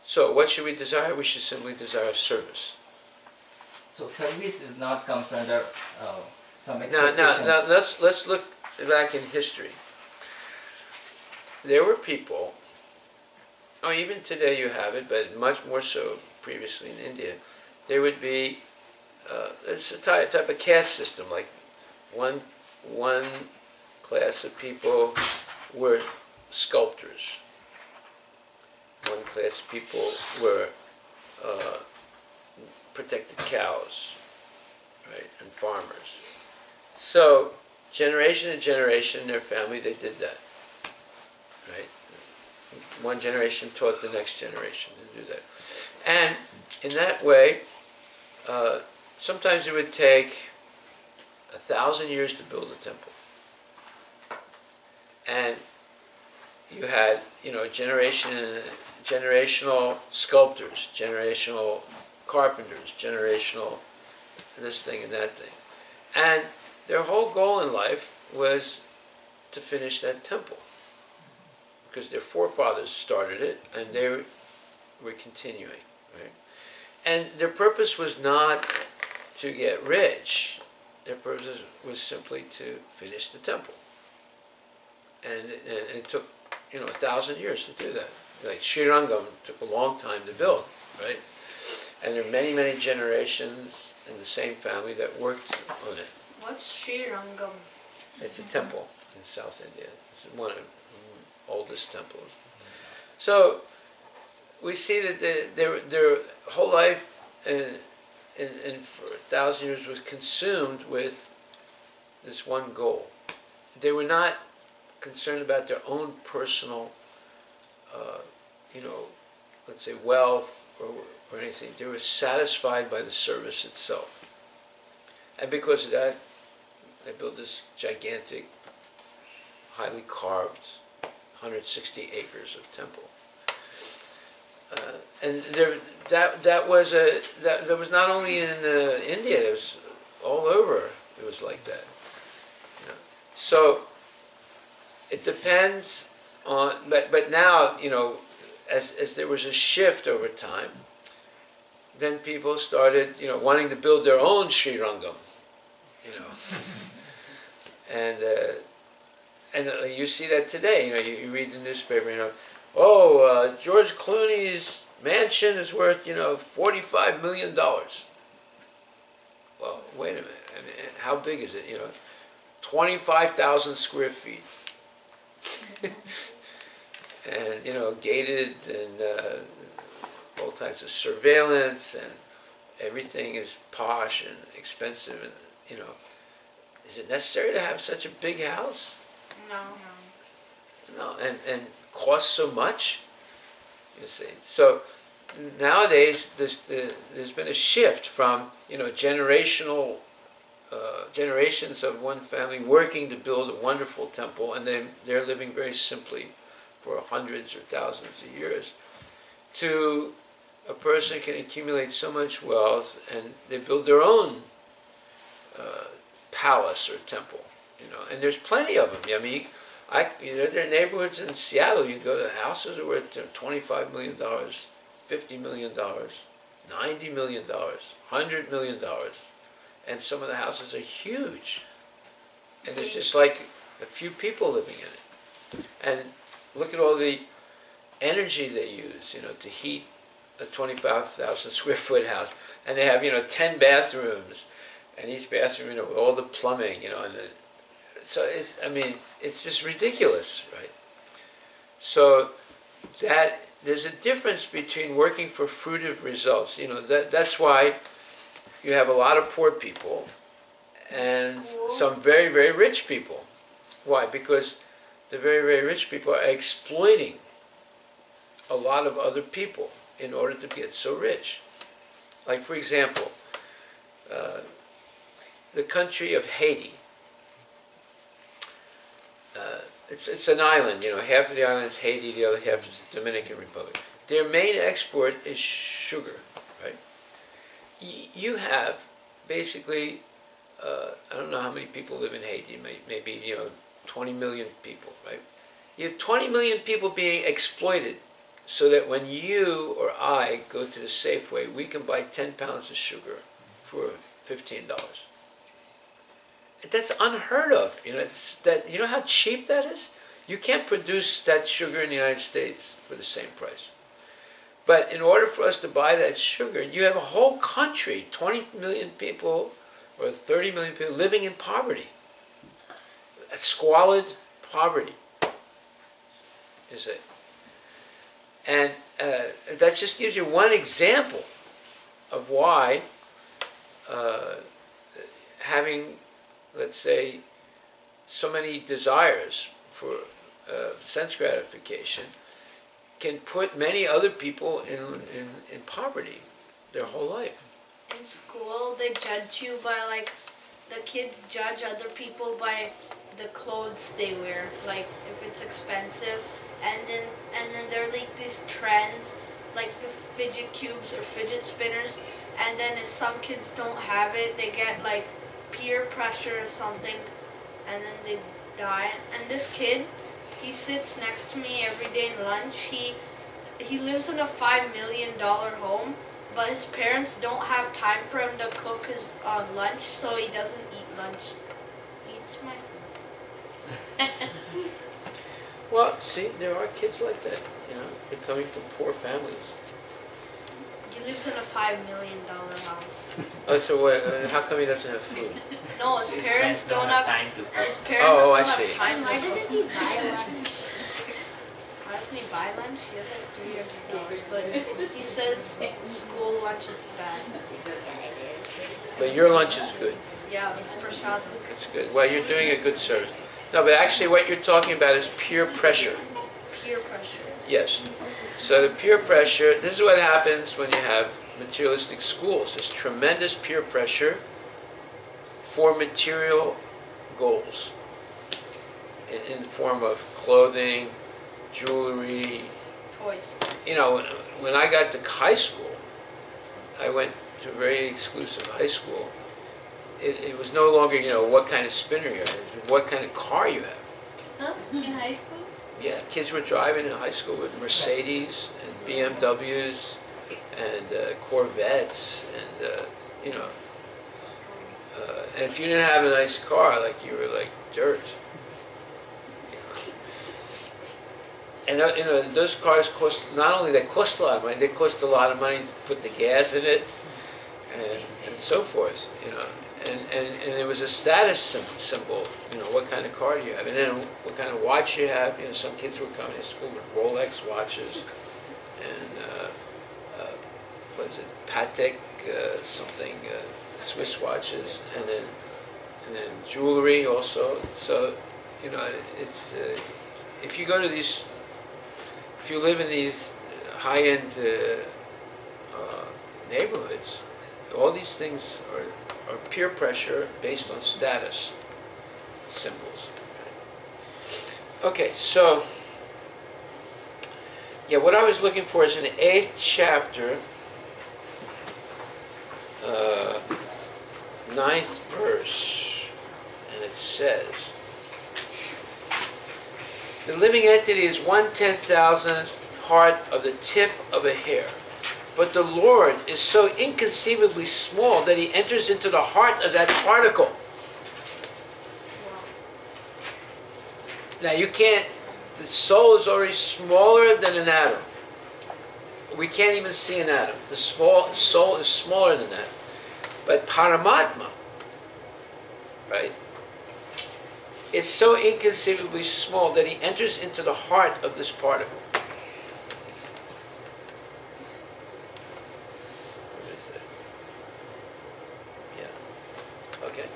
So what should we desire? We should simply desire service. So service is not comes under some Now, expectations. let's look back in history. There were people, even today you have it, but much more so previously in India, there would be, it's a type of caste system, like one class of people were sculptors. One class of people were protected cows, right, and farmers. So, generation to generation in their family, they did that, right? One generation taught the next generation to do that. And in that way, sometimes it would take 1,000 years to build a temple. And you had, generational sculptors, generational carpenters, generational this thing and that thing. And their whole goal in life was to finish that temple. Because their forefathers started it and they were continuing, right? And their purpose was not to get rich. Their purpose was simply to finish the temple. And it took, 1,000 years to do that. Like Srirangam took a long time to build, right? And there are many, many generations in the same family that worked on it. What's Sri Rangam? It's a temple in South India. It's one of the oldest temples. So we see that their whole life in for 1,000 years was consumed with this one goal. They were not concerned about their own personal, let's say wealth or anything. They were satisfied by the service itself. And because of that, they built this gigantic, highly carved, 160 acres of temple. And that was not only in India, it was all over. It was like that. So it depends on, but now, as there was a shift over time, then people started, wanting to build their own Srirangam, And you see that today. You read the newspaper. George Clooney's mansion is worth $45 million. Well, wait a minute. I mean, how big is it? 25,000 square feet. And gated, and all types of surveillance, and everything is posh and expensive, and is it necessary to have such a big house? No, and costs so much. You see, so nowadays there's been a shift from generations of one family working to build a wonderful temple, and they're living very simply for hundreds or thousands of years, to a person can accumulate so much wealth and they build their own palace or temple, and there's plenty of them. I mean, there are neighborhoods in Seattle. You go to houses that are worth $25 million, $50 million, $90 million, $100 million, and some of the houses are huge, and there's just like a few people living in it. And look at all the energy they use, to heat a 25,000 square foot house, and they have 10 bathrooms, and each bathroom with all the plumbing, so it's just ridiculous, right? So that there's a difference between working for fruitive results. That's why you have a lot of poor people and some very, very rich people. Why? Because the very, very rich people are exploiting a lot of other people in order to get so rich. Like, for example, the country of Haiti. It's an island, half of the island is Haiti, the other half is the Dominican Republic. Their main export is sugar, right? You have basically, I don't know how many people live in Haiti, maybe 20 million people, right? You have 20 million people being exploited so that when you or I go to the Safeway, we can buy 10 pounds of sugar for $15. That's unheard of. You know how cheap that is? You can't produce that sugar in the United States for the same price. But in order for us to buy that sugar, you have a whole country, 20 million people or 30 million people living in poverty. Squalid poverty, is it? And that just gives you one example of why having, let's say, so many desires for sense gratification can put many other people in poverty their whole life. In school, they judge you by the kids judge other people by the clothes they wear, like if it's expensive, and then there are these trends, like the fidget cubes or fidget spinners, and then if some kids don't have it, they get peer pressure or something, and then they die. And this kid, he sits next to me every day in lunch. He lives in a $5 million home, but his parents don't have time for him to cook his lunch, so he doesn't eat lunch. He eats my food. Well, see, there are kids like that. They're coming from poor families. He lives in a $5 million house. Oh, so what? How come he doesn't have food? No, his parents don't have time to cook. His parents Oh, don't I have see. time Why to cook. doesn't he buy lunch? Why doesn't he buy lunch? He has $300, but he says school lunch is bad. But your lunch is good. Yeah, it's prasad. It's good. Well, you're doing a good service. No, but actually what you're talking about is peer pressure. Peer pressure. Yes. So the peer pressure, this is what happens when you have materialistic schools. There's tremendous peer pressure for material goals in the form of clothing, jewelry. Toys. When I got to high school, I went to a very exclusive high school. It was no longer, what kind of spinner you have, it was what kind of car you have. Huh? In high school? Yeah, kids were driving in high school with Mercedes and BMWs and Corvettes and, and if you didn't have a nice car, like you were dirt. And those cars cost, not only they cost a lot of money, they cost a lot of money to put the gas in it and so forth, And it was a status symbol, what kind of car do you have? And then what kind of watch you have. Some kids were coming to school with Rolex watches and, what is it, Patek, something, Swiss watches, and then jewelry also. So, it's, if you go to these, if you live in these high-end neighborhoods, all these things are peer pressure based on status symbols. Okay, so, yeah, what I was looking for is in the 8th chapter, 9th verse, and it says, the living entity is 1/10,000th part of the tip of a hair. But the Lord is so inconceivably small that he enters into the heart of that particle. Now you can't, the soul is already smaller than an atom. We can't even see an atom. The soul is smaller than that. But Paramatma, right, is so inconceivably small that he enters into the heart of this particle. Okay.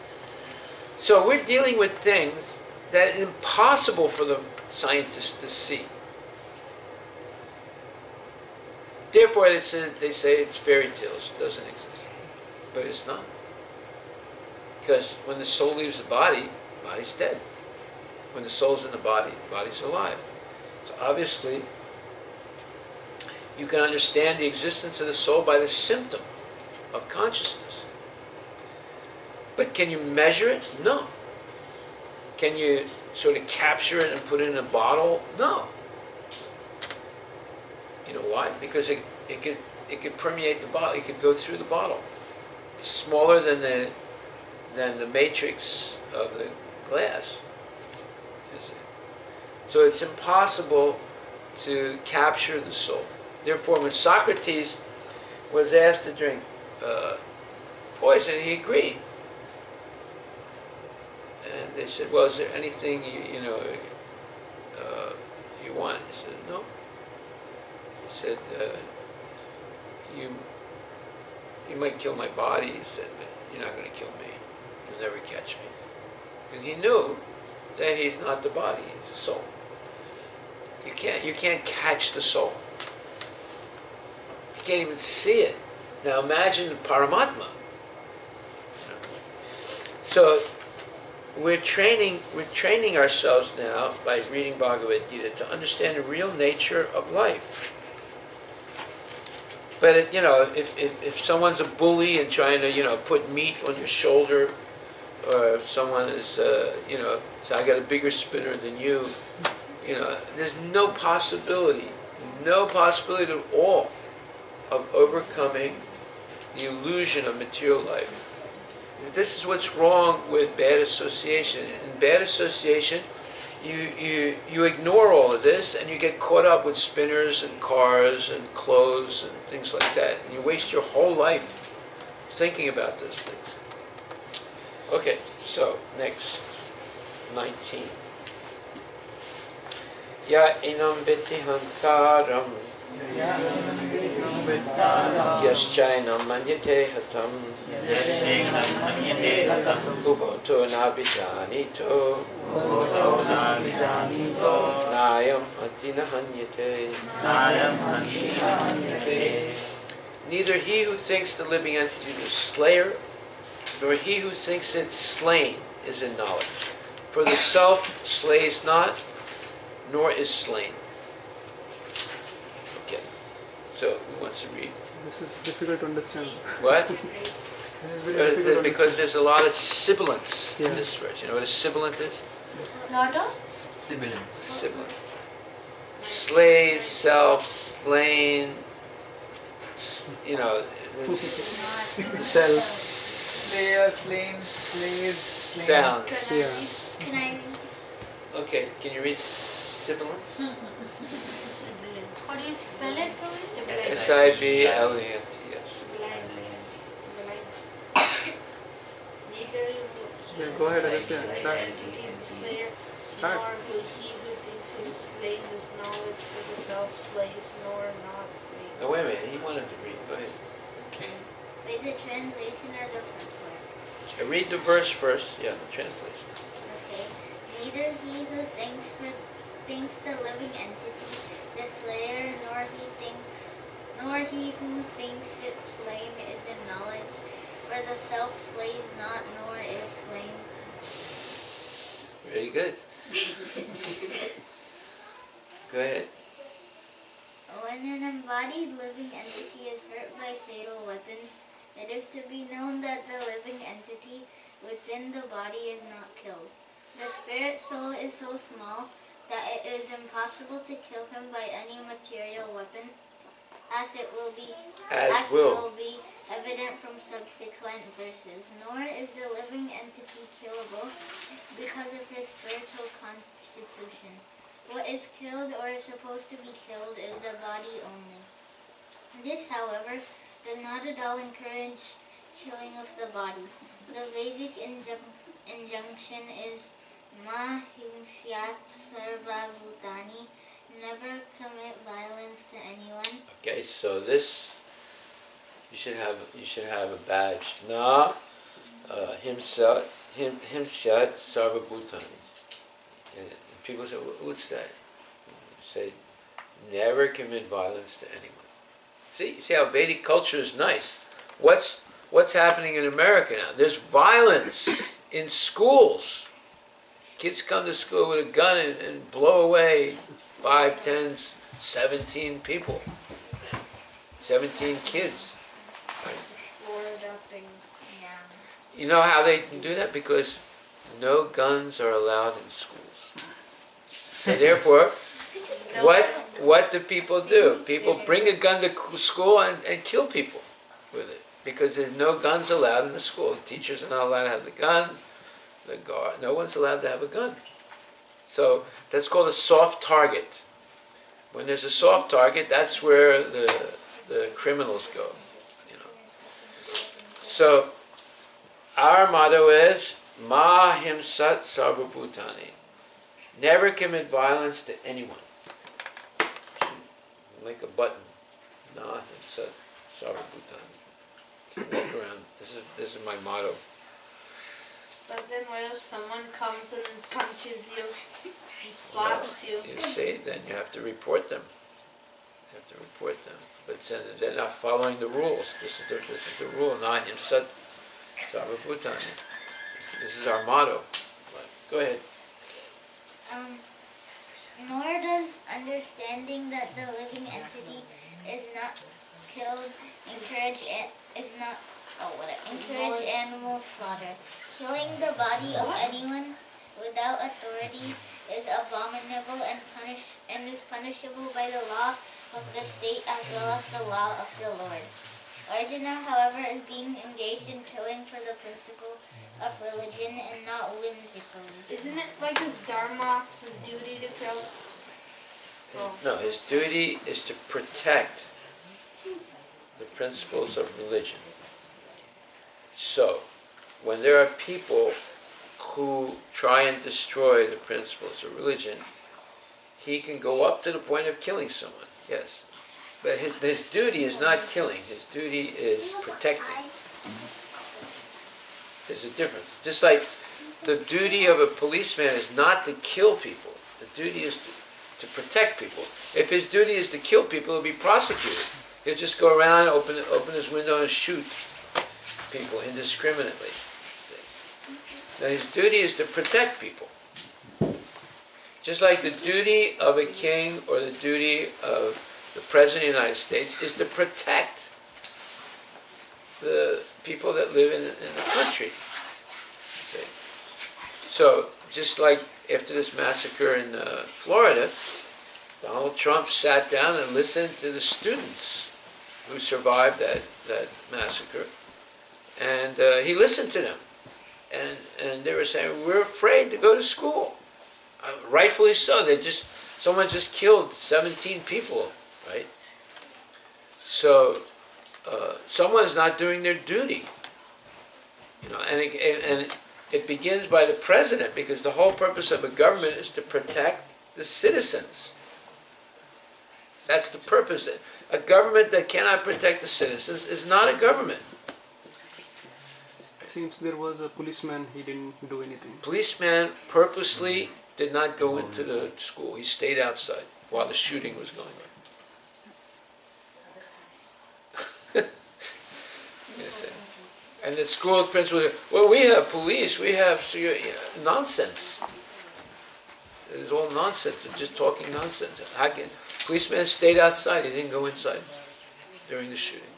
So we're dealing with things that are impossible for the scientists to see. Therefore, they say it's fairy tales, it doesn't exist. But it's not. Because when the soul leaves the body, the body's dead. When the soul's in the body's alive. So obviously, you can understand the existence of the soul by the symptom of consciousness. But can you measure it? No. Can you sort of capture it and put it in a bottle? No. You know why? Because it could permeate the bottle. It could go through the bottle. It's smaller than the matrix of the glass. So it's impossible to capture the soul. Therefore, when Socrates was asked to drink poison, he agreed. And they said, well, is there anything you want? He said, no. He said, you might kill my body, he said, but you're not going to kill me. You'll never catch me. And he knew that he's not the body, he's the soul. You can't catch the soul. You can't even see it. Now imagine Paramatma. So we're training ourselves now by reading Bhagavad Gita to understand the real nature of life. But if someone's a bully and trying to put meat on your shoulder, or if someone is so I got a bigger spinner than you, there's no possibility at all of overcoming the illusion of material life. This is what's wrong with bad association. In bad association, you ignore all of this and you get caught up with spinners and cars and clothes and things like that. And you waste your whole life thinking about those things. Okay, so next, 19. Ya inam viti hantaram yaschainam manyate hatam uboto nabijanito nayam antina hanyate. Neither he who thinks the living entity is a slayer, nor he who thinks it slain is in knowledge. For the self slays not, nor is slain. Okay. So, who wants to read? This is difficult to understand. What? This is very difficult to Because there's a lot of sibilants in Yeah. this verse. You know what a sibilant is? Lot of? Sibilance. Sibilant. Slays, self, slain, Slayer, slain, slave, slain. sounds. Yeah. Can I read? Okay, can you read sibilance? How do you spell it, Praveen? S-I-B-L-E-N-T-S. Neither Yeah, go ahead, Alicia. Start. entity is a slayer, Start. nor who he who thinks he is slain is knowledge for the self slays, nor not slain. No, wait a minute, he wanted to read, go ahead. Wait, the translation or the first word? Read the verse first, yeah, the translation. Okay. Neither he who thinks the living entity, the slayer, nor he who thinks it slain is in knowledge, for the self slays not, nor is slain. Very good. Go ahead. When an embodied living entity is hurt by fatal weapons, it is to be known that the living entity within the body is not killed. The spirit soul is so small that it is impossible to kill him by any material weapon, as will be evident from subsequent verses. Nor is the living entity killable because of his spiritual constitution. What is killed or is supposed to be killed is the body only. This, however, does not at all encourage killing of the body. The Vedic injunction is Ma himsyat sarva bhutani, never commit violence to anyone. Okay, so this, you should have a badge. Na himsyat sarvabhutani. And people say, what's that? You say, never commit violence to anyone. See how Vedic culture is nice. What's happening in America now? There's violence in schools. Kids come to school with a gun and blow away 5, 10, 17 people. 17 kids. Right? Florida thing. Yeah. You know how they can do that? Because no guns are allowed in schools. So therefore, what do people do? People bring a gun to school and kill people with it. Because there's no guns allowed in the school. The teachers are not allowed to have the guns. The guard, no one's allowed to have a gun. So that's called a soft target. When there's a soft target, that's where the criminals go. You know. So our motto is Ma himsat sarvabhutani. Never commit violence to anyone. Like a button. Na himsat sarvabhutani. Walk around. This is my motto. But then what if someone comes and punches you and slaps you? You see, then you have to report them. You have to report them. But then they're not following the rules. This is the rule. Na himsat sarvabhutani. This is our motto. Go ahead. Nor does understanding that the living entity is not killed encourage animal slaughter. Killing the body of anyone without authority is abominable and is punishable by the law of the state as well as the law of the Lord. Arjuna, however, is being engaged in killing for the principle of religion and not whimsically. Isn't it like his dharma, his duty to kill? So, No, his duty is to protect the principles of religion. So, when there are people who try and destroy the principles of religion, he can go up to the point of killing someone, yes. But his duty is not killing, his duty is protecting. There's a difference. Just like the duty of a policeman is not to kill people, the duty is to protect people. If his duty is to kill people, he'll be prosecuted. He'll just go around, open his window and shoot people indiscriminately. Now his duty is to protect people. Just like the duty of a king or the duty of the President of the United States is to protect the people that live in the country. Okay. So, just like after this massacre in Florida, Donald Trump sat down and listened to the students who survived that massacre. And he listened to them. and they were saying, we're afraid to go to school. Rightfully so. Someone just killed 17 people, right? So someone's not doing their duty. And it begins by the president, because the whole purpose of a government is to protect the citizens. That's the purpose. A government that cannot protect the citizens is not a government. It seems there was a policeman, he didn't do anything. Policeman purposely did not go into the school. He stayed outside while the shooting was going on. And the school principal said, well, we have police, we have nonsense. It is all nonsense. They're just talking nonsense. Policeman stayed outside. He didn't go inside during the shooting.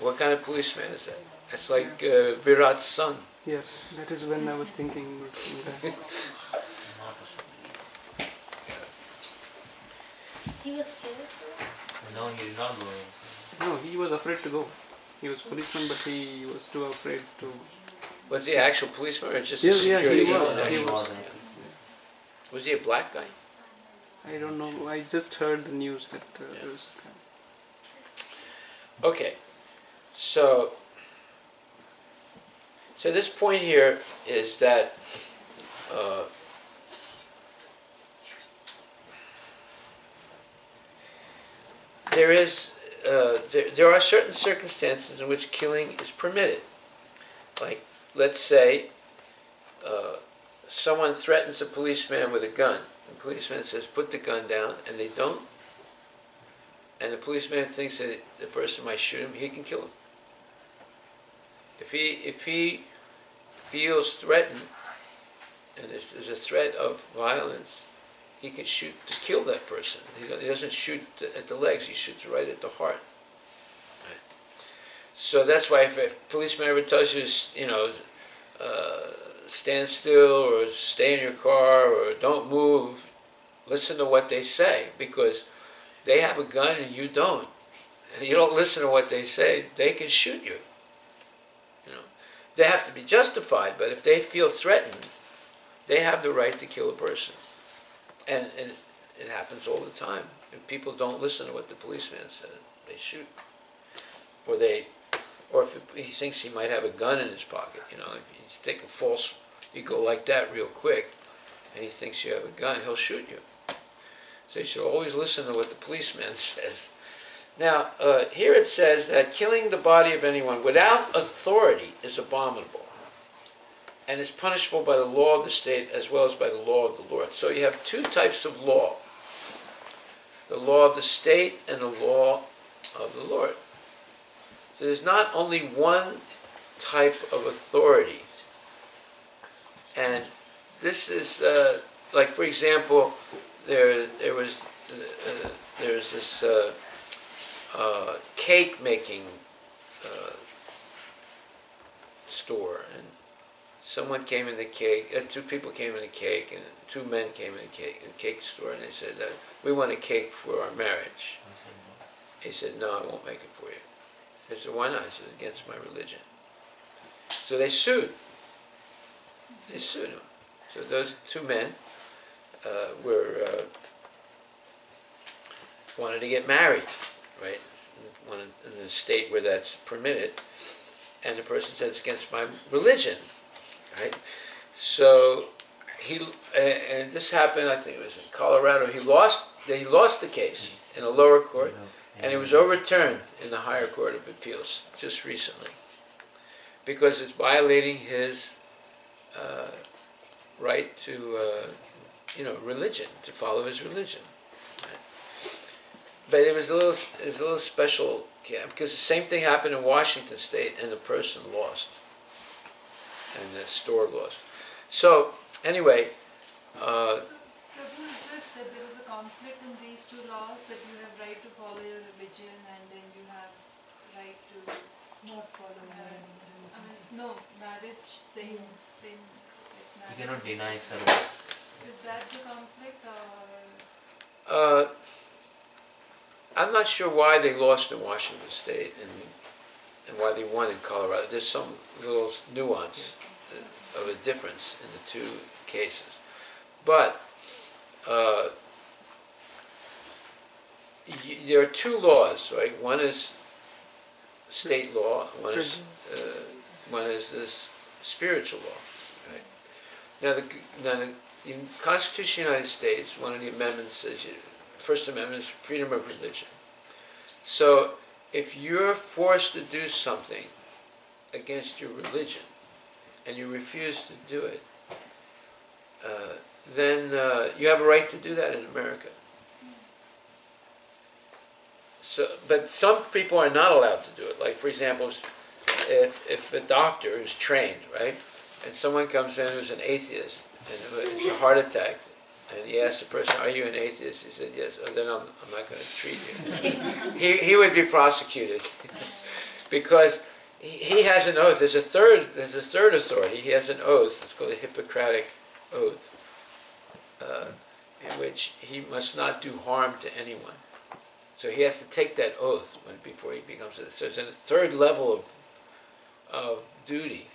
What kind of policeman is that? That's like Virat's son. Yes, that is when I was thinking. He was scared. No, he did not go. No, he was afraid to go. He was policeman, but he was too afraid to. Was he an actual policeman or just a Yes, yeah, security he guard? was. No, He he was. wasn't. Was he a black guy? I don't know. I just heard the news that there was. Okay, so this point here is that there are certain circumstances in which killing is permitted. Like, let's say someone threatens a policeman with a gun. The policeman says, put the gun down, and they don't. And the policeman thinks that the person might shoot him, he can kill him. If he feels threatened, and there's a threat of violence, he can shoot to kill that person. He doesn't shoot at the legs, he shoots right at the heart. Right? So that's why if a policeman ever tells you, stand still, or stay in your car, or don't move, listen to what they say, because they have a gun and you don't. And you don't listen to what they say, they can shoot you. They have to be justified, but if they feel threatened, they have the right to kill a person. And it happens all the time. If people don't listen to what the policeman said, they shoot. Or if he thinks he might have a gun in his pocket, if he's taking you go like that real quick, and he thinks you have a gun, he'll shoot you. So you should always listen to what the policeman says. Now, here it says that killing the body of anyone without authority is abominable, and is punishable by the law of the state as well as by the law of the Lord. So you have two types of law: the law of the state and the law of the Lord. So there's not only one type of authority. And this is, like, for example, there's this cake making store, and someone came in the cake, two people came in the cake, and two men came in the cake store, and they said, we want a cake for our marriage. He said, no, I won't make it for you. They said, why not? He said, against my religion. So they sued. They sued him. So those two men wanted to get married, right? In the state where that's permitted, and the person said it's against my religion, right? So and this happened, I think it was in Colorado. He lost the case in a lower court, and it was overturned in the higher court of appeals just recently, because it's violating his right to religion, to follow his religion. But it was a little special, because the same thing happened in Washington State, and the person lost, and the store lost. So anyway, Prabhu, is it that there is a conflict in these two laws, that you have right to follow your religion and then you have right to not follow no, marriage, same sex marriage. You cannot deny service. Is that the conflict, or? I'm not sure why they lost in Washington State and why they won in Colorado. There's some little nuance. of a difference in the two cases. But there are two laws, right? One is state law, one is this spiritual law, right? Now, in the Constitution of the United States, one of the amendments says, First Amendment is freedom of religion. So, if you're forced to do something against your religion, and you refuse to do it, then you have a right to do that in America. So, but some people are not allowed to do it. Like, for example, if a doctor is trained, right, and someone comes in who's an atheist, and it's a heart attack, and he asks the person, "Are you an atheist?" He said, "Yes." "Oh, then I'm not going to treat you." he would be prosecuted because he has an oath. There's a third authority. He has an oath. It's called a Hippocratic oath, in which he must not do harm to anyone. So he has to take that oath before he becomes a. So there's a third level of duty.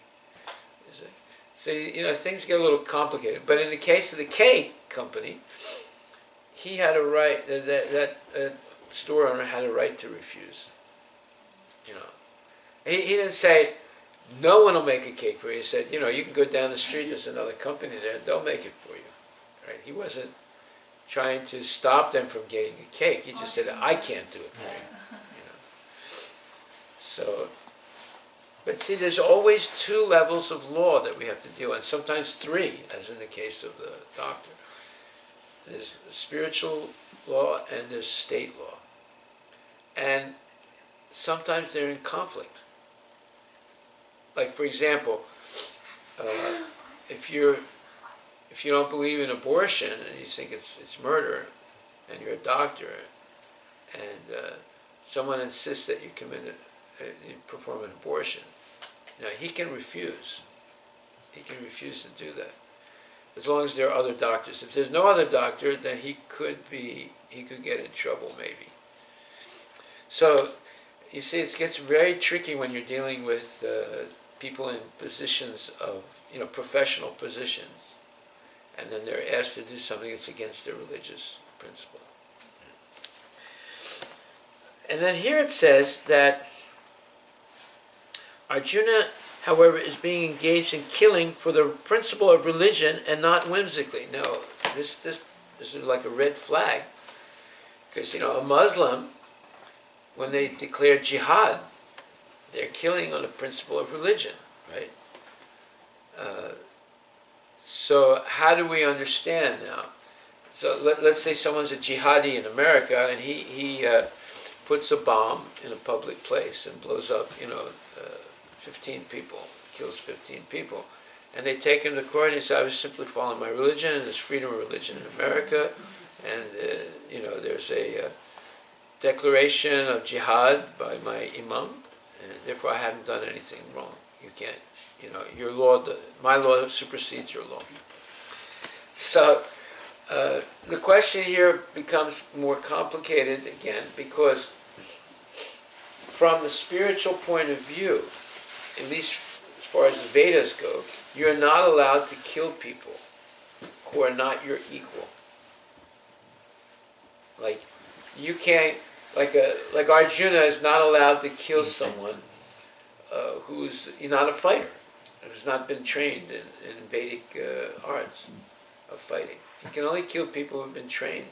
So things get a little complicated. But in the case of the cake company, he had a right. That store owner had a right to refuse. He didn't say, "No one will make a cake for you." He said, "You can go down the street. There's another company there. They'll make it for you." Right? He wasn't trying to stop them from getting a cake. He just said, "I can't do it for you." So, but see, there's always two levels of law that we have to deal with, and sometimes three, as in the case of the doctor. There's spiritual law and there's state law. And sometimes they're in conflict. Like, for example, if you don't believe in abortion and you think it's murder, and you're a doctor, and someone insists that you perform an abortion, now he can refuse. He can refuse to do that, as long as there are other doctors. If there's no other doctor, then he could get in trouble maybe. So, you see, it gets very tricky when you're dealing with people in positions of, professional positions, and then they're asked to do something that's against their religious principle. And then here it says that Arjuna, however, is being engaged in killing for the principle of religion and not whimsically. Now, this is like a red flag, because, a Muslim, when they declare jihad, they're killing on the principle of religion, right? So how do we understand now? So let's say someone's a jihadi in America, and he puts a bomb in a public place and blows up, 15 people, kills 15 people. And they take him to court and he says, "I was simply following my religion, and there's freedom of religion in America, and, there's a declaration of jihad by my imam, and therefore I haven't done anything wrong. You can't, your law, my law supersedes your law." So the question here becomes more complicated again, because from the spiritual point of view, at least as far as the Vedas go, you're not allowed to kill people who are not your equal. Like, you can't, like Arjuna is not allowed to kill someone who's not a fighter, who's not been trained in Vedic arts of fighting. He can only kill people who've been trained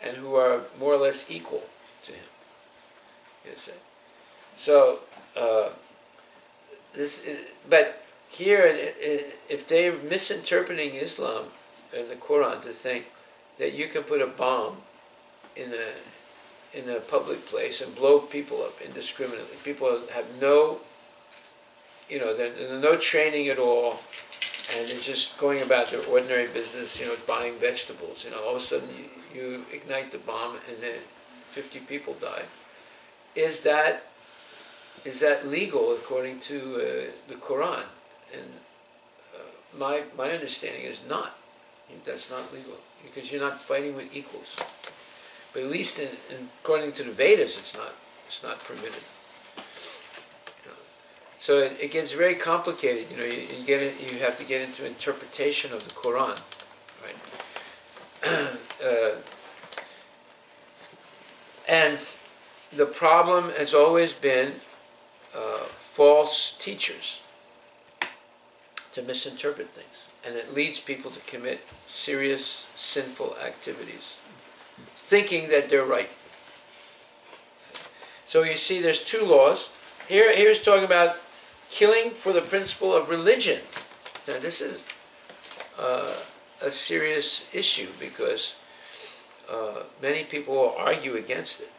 and who are more or less equal to him. You see? So, but here, if they're misinterpreting Islam and the Quran to think that you can put a bomb in a public place and blow people up indiscriminately. People have no, they're no training at all, and they're just going about their ordinary business, buying vegetables. All of a sudden you ignite the bomb and then 50 people die. Is that legal according to the Quran? And my understanding is not. That's not legal, because you're not fighting with equals. But at least according to the Vedas, it's not permitted. So it gets very complicated. You know, you have to get into interpretation of the Quran, right? And the problem has always been false teachers to misinterpret things, and it leads people to commit serious sinful activities, thinking that they're right. So you see, there's two laws. Here's talking about killing for the principle of religion. Now this is a serious issue because many people will argue against it,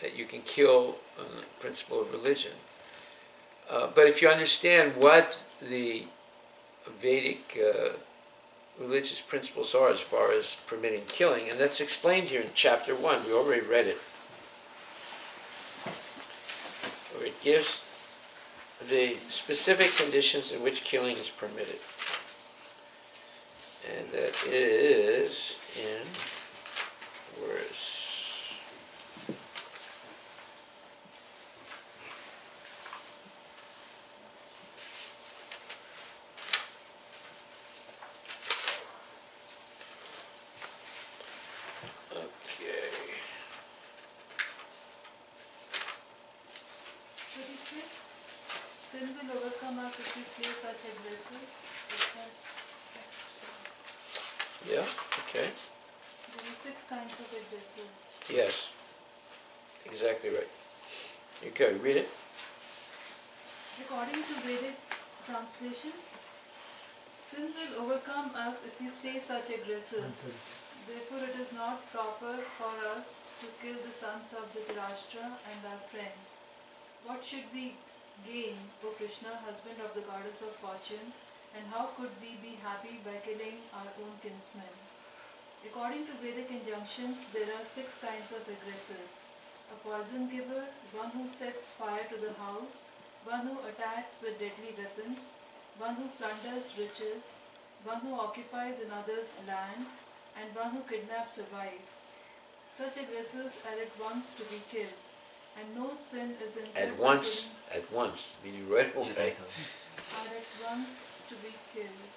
that you can kill on the principle of religion. But if you understand what the Vedic religious principles are as far as permitting killing, and that's explained here in chapter 1, we already read it, where it gives the specific conditions in which killing is permitted. And that is in verse Sin will overcome us if we slay such aggressors. Is that? Yeah, okay. There are 6 kinds of aggressors. Yes, exactly right. Okay, read it. According to Vedic translation, sin will overcome us if we slay such aggressors. Therefore, it is not proper for us to kill the sons of Dhritarashtra and our friends. What should we gain, O Krishna, husband of the goddess of fortune, and how could we be happy by killing our own kinsmen? According to Vedic injunctions, there are 6 kinds of aggressors. A poison giver, one who sets fire to the house, one who attacks with deadly weapons, one who plunders riches, one who occupies another's land, and one who kidnaps a wife. Such aggressors are at once to be killed, and no sin is incurred. At once, meaning right away. Are at once to be killed,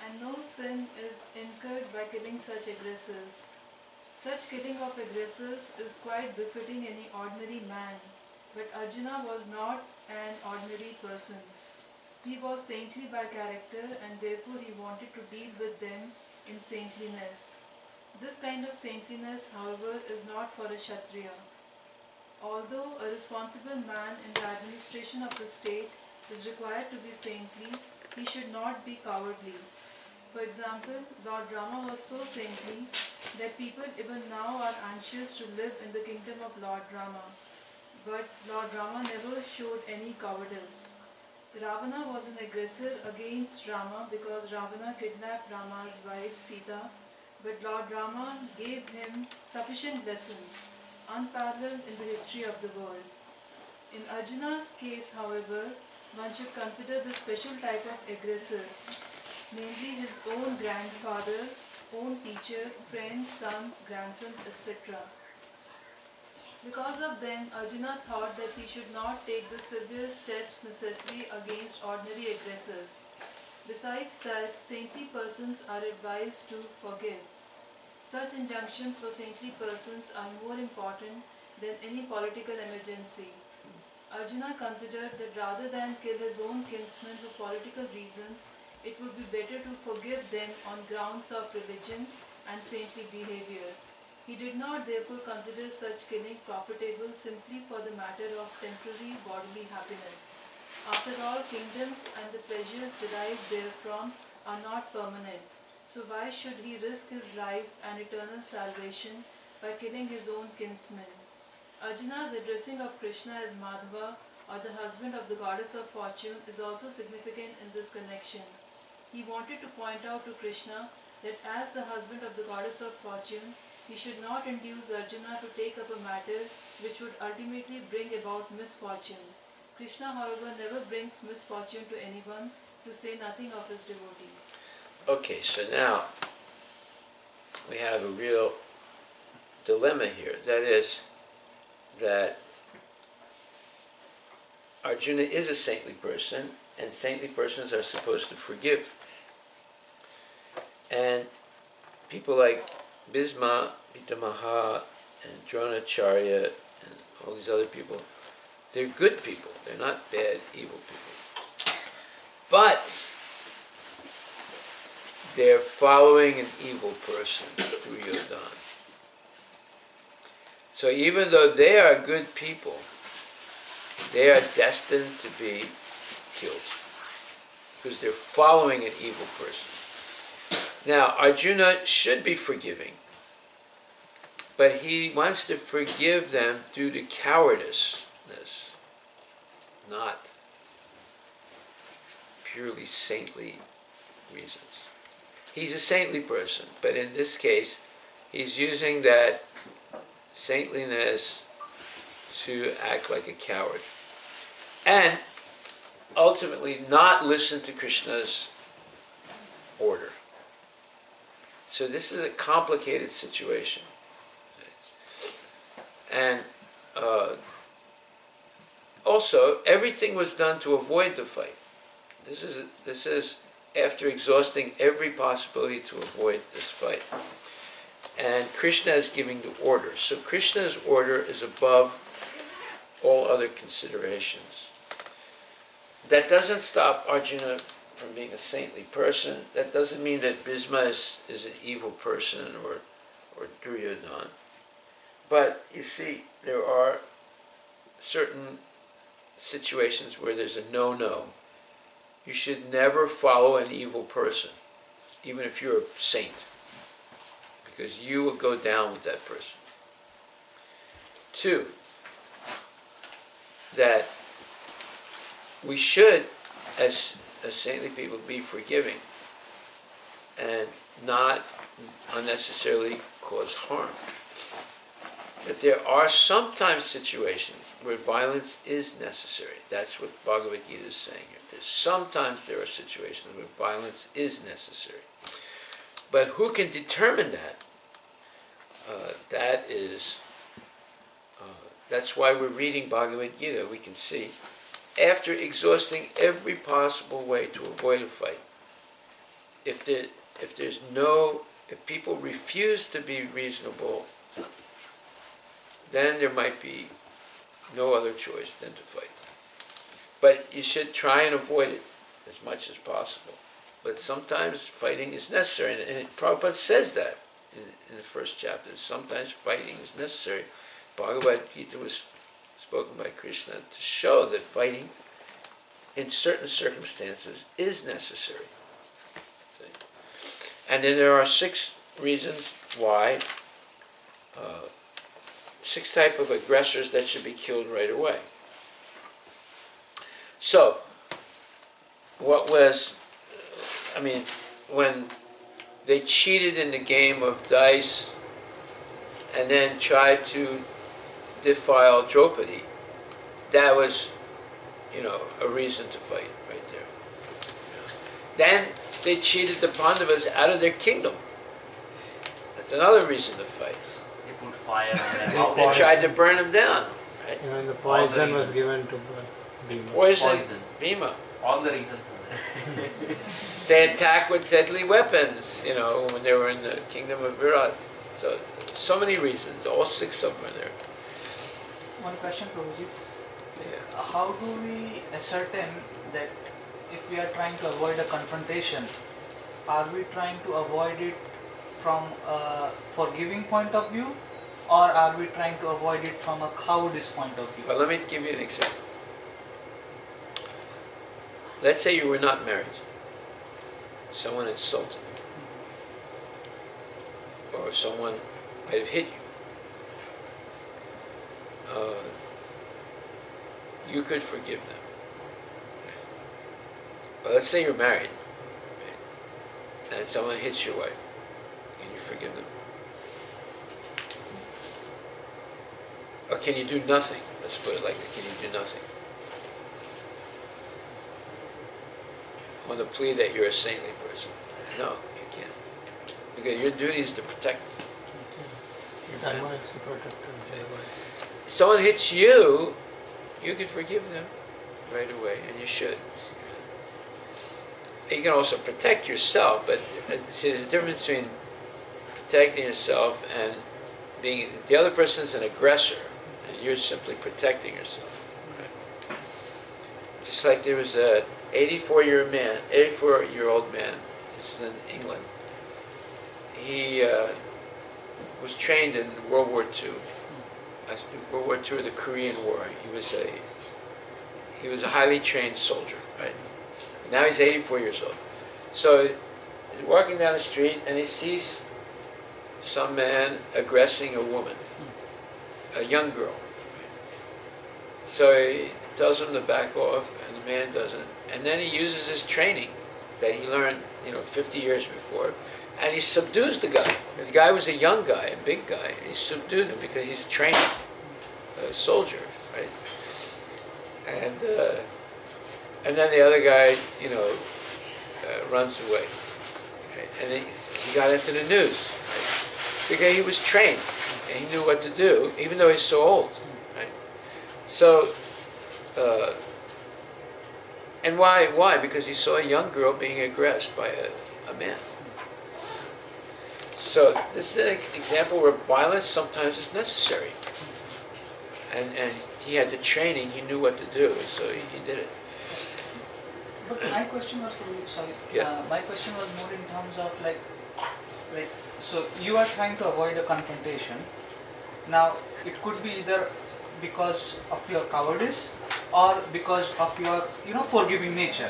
and no sin is incurred by killing such aggressors. Such killing of aggressors is quite befitting any ordinary man, but Arjuna was not an ordinary person. He was saintly by character, and therefore he wanted to deal with them in saintliness. This kind of saintliness, however, is not for a Kshatriya. Although a responsible man in the administration of the state is required to be saintly, he should not be cowardly. For example, Lord Rama was so saintly that people even now are anxious to live in the kingdom of Lord Rama. But Lord Rama never showed any cowardice. Ravana was an aggressor against Rama because Ravana kidnapped Rama's wife Sita, but Lord Rama gave him sufficient lessons, unparalleled in the history of the world. In Arjuna's case, however, one should consider the special type of aggressors, namely his own grandfather, own teacher, friends, sons, grandsons, etc. Because of them, Arjuna thought that he should not take the severe steps necessary against ordinary aggressors. Besides that, saintly persons are advised to forgive. Such injunctions for saintly persons are more important than any political emergency. Arjuna considered that rather than kill his own kinsmen for political reasons, it would be better to forgive them on grounds of religion and saintly behavior. He did not therefore consider such killing profitable simply for the matter of temporary bodily happiness. After all, kingdoms and the pleasures derived therefrom are not permanent. So why should he risk his life and eternal salvation by killing his own kinsmen? Arjuna's addressing of Krishna as Madhava, or the husband of the goddess of fortune, is also significant in this connection. He wanted to point out to Krishna that as the husband of the goddess of fortune, he should not induce Arjuna to take up a matter which would ultimately bring about misfortune. Krishna, however, never brings misfortune to anyone, to say nothing of his devotees. Okay, so now we have a real dilemma here. That is that Arjuna is a saintly person, and saintly persons are supposed to forgive. And people like Bhisma, Pitamaha, and Dronacharya, and all these other people, they're good people. They're not bad, evil people. But they're following an evil person, Duryodhana. So even though they are good people, they are destined to be killed because they're following an evil person. Now, Arjuna should be forgiving, but he wants to forgive them due to cowardice, not purely saintly reasons. He's a saintly person, but in this case, he's using that saintliness to act like a coward. And ultimately not listen to Krishna's order. So this is a complicated situation. And also, everything was done to avoid the fight. This is after exhausting every possibility to avoid this fight. And Krishna is giving the order. So Krishna's order is above all other considerations. That doesn't stop Arjuna from being a saintly person. That doesn't mean that Bhisma is an evil person or Duryodhana. But you see, there are certain situations where there's a no-no. You should never follow an evil person, even if you're a saint, because you will go down with that person. 2, that we should, as saintly people, be forgiving and not unnecessarily cause harm. But there are sometimes situations where violence is necessary. That's what Bhagavad Gita is saying here. Sometimes there are situations where violence is necessary. But who can determine that? That's why we're reading Bhagavad Gita. We can see, after exhausting every possible way to avoid a fight, if people refuse to be reasonable, then there might be no other choice than to fight. But you should try and avoid it as much as possible. But sometimes fighting is necessary, and Prabhupada says that in the first chapter. Sometimes fighting is necessary. Bhagavad Gita was spoken by Krishna to show that fighting in certain circumstances is necessary. See? And then there are 6 reasons why, 6 types of aggressors that should be killed right away. So, when they cheated in the game of dice and then tried to defile Draupadi, that was, a reason to fight right there. Then they cheated the Pandavas out of their kingdom. That's another reason to fight. They put fire on their house. They tried to burn them down, right? Even the poison was given to Bhima. Poison. Bhima. All the reasons for that. They attacked with deadly weapons, when they were in the kingdom of Virat. So many reasons. All 6 of them are there. One question, Prabhuji. Yeah. How do we ascertain that if we are trying to avoid a confrontation, are we trying to avoid it from a forgiving point of view, or are we trying to avoid it from a cowardice point of view? Well, let me give you an example. Let's say you were not married. Someone insulted you. Or someone might have hit you. You could forgive them. But let's say you're married, right? And someone hits your wife. Can you forgive them? Or can you do nothing? Let's put it like that. Can you do nothing? On the plea that you're a saintly person. No, you can't. Because your duty is to protect your family. Dharma is to protect us. If someone hits you, you can forgive them. right away, and you should. You can also protect yourself, but see, there's a difference between protecting yourself and being, the other person's an aggressor, and you're simply protecting yourself. Right? Just like there was a 84-year-old man, this is in England. He was trained in World War II. World War II, the Korean War. He was a highly trained soldier, right? Now he's 84 years old. So he's walking down the street and he sees some man aggressing a woman, a young girl. So he tells him to back off, and the man doesn't. And then he uses his training that he learned, 50 years before, and he subdues the guy. The guy was a young guy, a big guy. He subdued him because he's trained, a soldier, right? And then the other guy, runs away. Right? And he got into the news, right? Because he was trained and he knew what to do, even though he's so old, right? So, and why? Why? Because he saw a young girl being aggressed by a man. So this is an example where violence sometimes is necessary. And he had the training, he knew what to do, so he did it. But my question was, my question was more in terms of so you are trying to avoid a confrontation. Now, it could be either because of your cowardice or because of your, forgiving nature.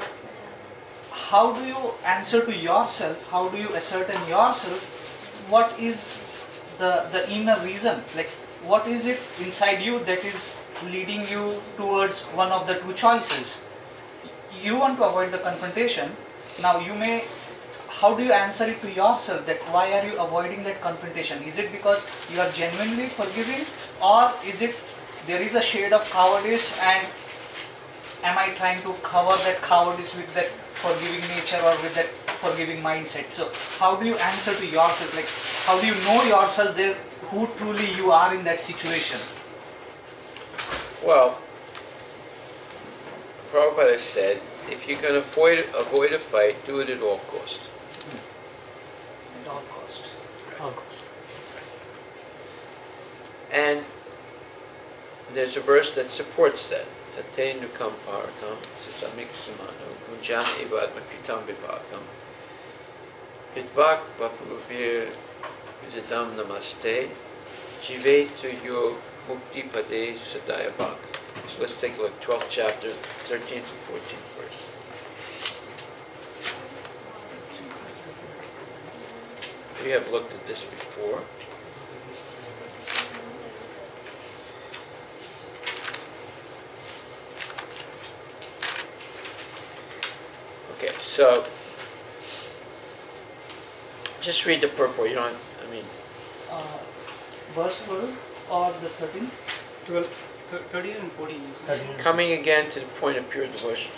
How do you answer to yourself? How do you ascertain yourself? What is the inner reason? Like, what is it inside you that is leading you towards one of the two choices? You want to avoid the confrontation. Now how do you answer it to yourself that why are you avoiding that confrontation? Is it because you are genuinely forgiving, or is it there is a shade of cowardice, and am I trying to cover that cowardice with that forgiving nature or with that forgiving mindset? So how do you answer to yourself? Like, how do you know yourself there, who truly you are in that situation? Well, Prabhupada said, if you can avoid a fight, do it at all cost. At all cost. All cost. And there's a verse that supports that. Tate nukam paratam sasamik samano gunjan evad makritam vipakam hitvak vapuvir vidadam namaste jive to yo mukti pade sadayabak. So let's take a look, 12th chapter, 13th and 14th verse. We have looked at this before. Okay, so just read the purport. Verse 12 or the 13th? 12, 13 and 14. Coming again to the point of pure devotion.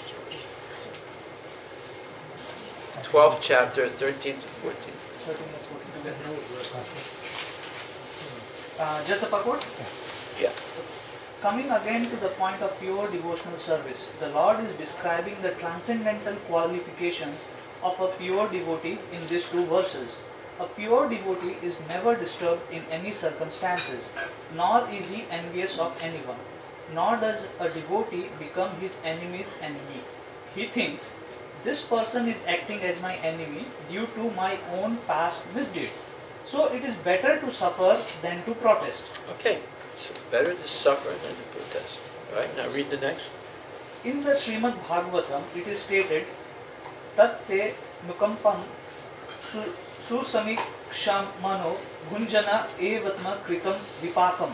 12th chapter, 13th and 14th. 13th and 14th. Just the purport? Yeah. Coming again to the point of pure devotional service, the Lord is describing the transcendental qualifications of a pure devotee in these two verses. A pure devotee is never disturbed in any circumstances, nor is he envious of anyone, nor does a devotee become his enemy's enemy. He thinks, this person is acting as my enemy due to my own past misdeeds. So it is better to suffer than to protest. Okay, so better to suffer than to protest. Alright, now read the next. In the Srimad Bhagavatam, it is stated, Tat te nukampam susamiksham gunjana evatma kritam vipakam.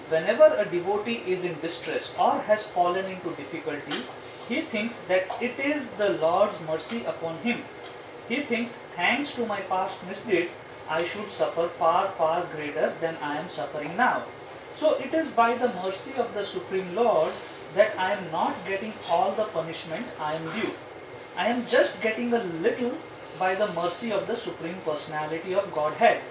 Whenever a devotee is in distress or has fallen into difficulty, he thinks that it is the Lord's mercy upon him. He thinks, thanks to my past misdeeds, I should suffer far, far greater than I am suffering now. So it is by the mercy of the Supreme Lord that I am not getting all the punishment I am due. I am just getting a little by the mercy of the Supreme Personality of Godhead.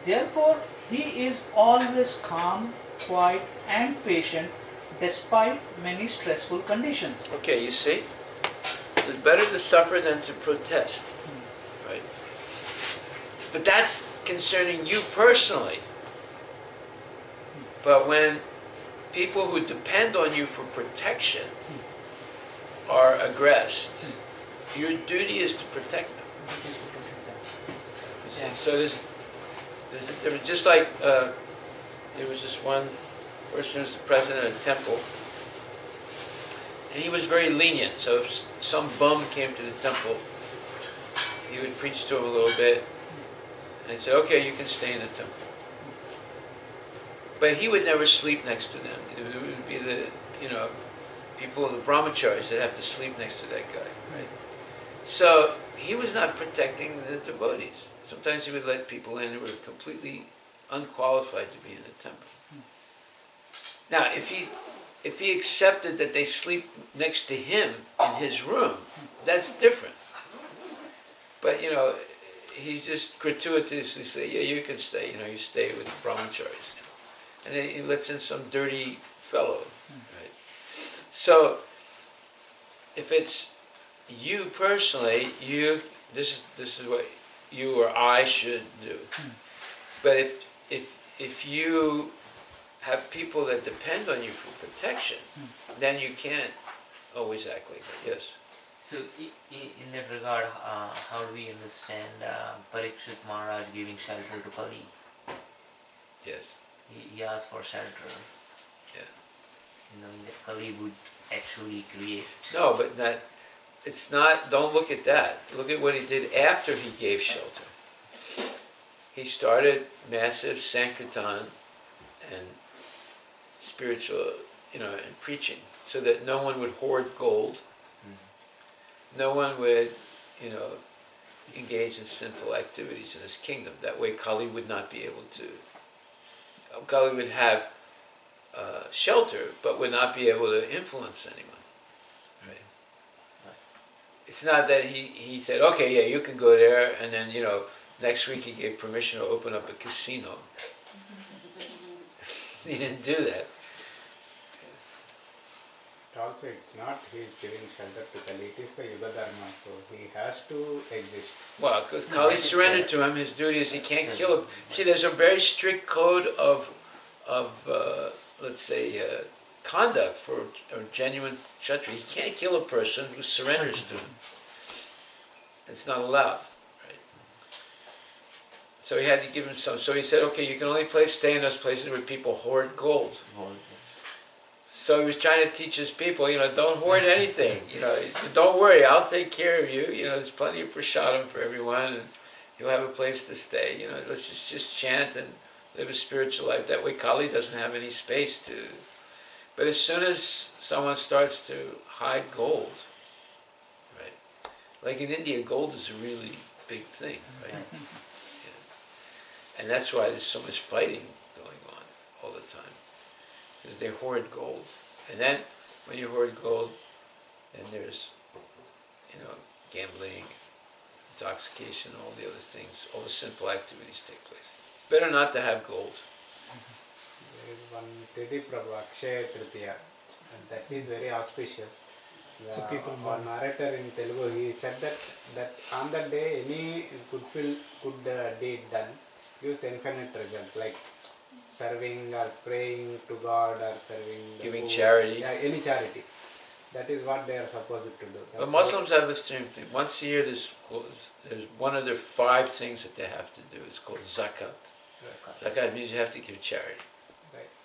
Therefore, he is always calm, quiet and patient despite many stressful conditions. Okay, you see? It's better to suffer than to protest, right? But that's concerning you personally. But when people who depend on you for protection are aggressed, your duty is to protect them. You see? So there's a difference. Just like there was this one person who was the president of a temple, and he was very lenient. So if some bum came to the temple, he would preach to him a little bit, and he'd say, okay, you can stay in the temple. But he would never sleep next to them. It would be the, people, the brahmacharis that have to sleep next to that guy, right? So he was not protecting the devotees. Sometimes he would let people in who were completely unqualified to be in the temple. Now, if he accepted that they sleep next to him in his room, that's different. But, he just gratuitously say, yeah, you can stay, you stay with the brahmacharis. And then he lets in some dirty fellow, right? So, if it's you personally, this is what you or I should do. But if you have people that depend on you for protection, then you can't always act like that. Yes. So in that regard, how do we understand Parikshit Maharaj giving shelter to Kali? Yes. He asked for shelter. Yeah. Knowing that Kali would actually create. No, but it's not, don't look at that. Look at what he did after he gave shelter. He started massive Sankirtan and spiritual, and preaching, so that no one would hoard gold. No one would, engage in sinful activities in his kingdom. That way Kali would not be able to, Kali would have shelter, but would not be able to influence anyone. Right? It's not that he said, okay, yeah, you can go there, and then, next week he gave permission to open up a casino. He didn't do that. Also, it's not he's giving shelter to Kali, it is the Yuga Dharma, so he has to exist. Well, because Kali surrendered to him, his duty is he can't kill him. See, there's a very strict code of let's say, conduct for a genuine Kshatriya. He can't kill a person who surrenders to him. It's not allowed. Right? So he had to give him some. So he said, okay, you can only stay in those places where people hoard gold. So he was trying to teach his people, don't hoard anything. Don't worry, I'll take care of you. There's plenty of prasadam for everyone, and you'll have a place to stay. Let's just chant and live a spiritual life. That way Kali doesn't have any space to. But as soon as someone starts to hide gold, right? Like in India, gold is a really big thing, right? Yeah. And that's why there's so much fighting going on all the time. Because they hoard gold. And then when you hoard gold, then there's, gambling, intoxication, all the other things, all the sinful activities take place. Better not to have gold. There is one Tedi Prabhu, Akshaya Tritiya, and that is very auspicious. One narrator in Telugu, he said that on that day any good deed done gives infinite result, like serving or praying to God or serving Giving charity. Yeah, any charity. That is what they are supposed to do. But Muslims have the same thing. Once a year there's one of their 5 things that they have to do. It's called zakat. Zakat means you have to give charity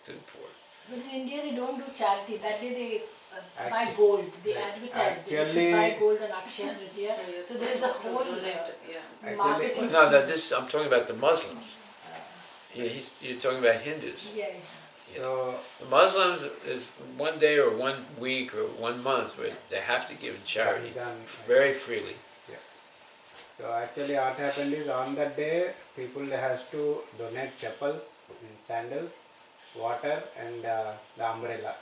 to the poor. But in India they don't do charity. That day they buy gold. They advertise. They should buy gold on Akshaya Tritiya. So there is a whole marketing. No, I'm talking about the Muslims. You're talking about Hindus. Yeah. So the Muslims is one day or 1 week or 1 month where they have to give charity very freely. Yeah. So actually what happened is on that day people has to donate chappals, sandals, water and the umbrella.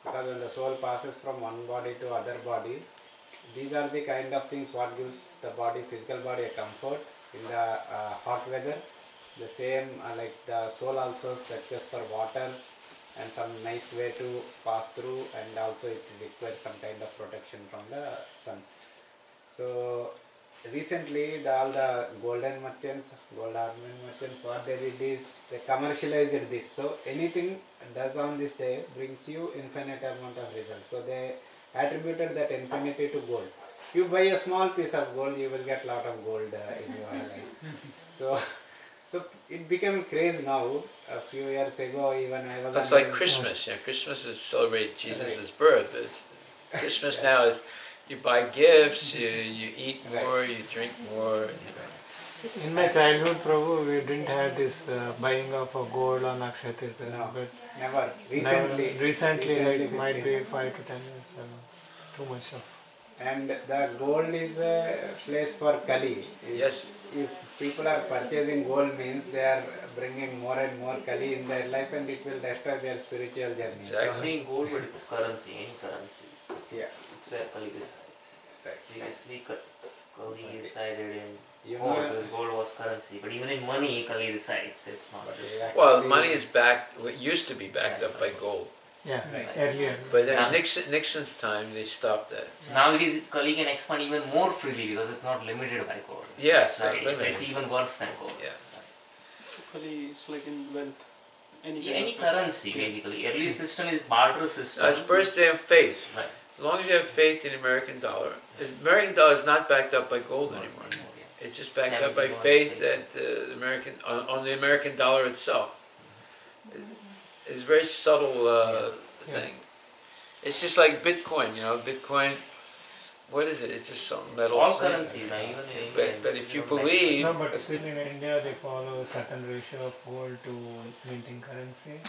Because when the soul passes from one body to other body, these are the kind of things what gives the body, physical body a comfort in the hot weather. The same like the soul also searches for water and some nice way to pass through, and also it requires some kind of protection from the sun. So recently all the golden merchants, gold ornament merchants, what they did is they commercialized this. So anything does on this day brings you infinite amount of results. So they attributed that infinity to gold. You buy a small piece of gold, you will get lot of gold in your life. So it became craze now. A few years ago, even I was. It's like Christmas. Christmas is celebrate Jesus' birth. But Christmas now is you buy gifts, you eat more, you drink more. In my childhood, Prabhu, we didn't have this buying of a gold on Akshaya Tirtha. No, but never. Recently, like it might be 5 to 10 years. Too much of. And the gold is a place for Kali. Yes. If people are purchasing gold, means they are bringing more and more Kali in their life, and it will destroy their spiritual journey. Exactly. Saying gold, but it's currency, any currency. Yeah. It's where Kali resides. Right. Previously, Kali resided in You gold, know, because gold was currency. But even in money, Kali resides. It's not just. Well, money is backed. What used to be backed up by gold. Yeah, Right. earlier. But in Nixon's time, they stopped that. So now it is Kali can expand even more freely because it's not limited by gold. Yes, Right. not So it's limited. even worse than gold. Yeah. So Kali is like in wealth. Any currency basically. Earlier system is barter system. It's birthday of faith. Right. As long as you have faith in the American dollar, the American dollar is not backed up by gold anymore. It's just backed up by faith that the American on the American dollar itself. It's a very subtle thing. It's just like Bitcoin, Bitcoin. What is it? It's just some metal All thing. currencies, even in India. But if you believe, No, but still in India they follow a certain ratio of gold to minting currency.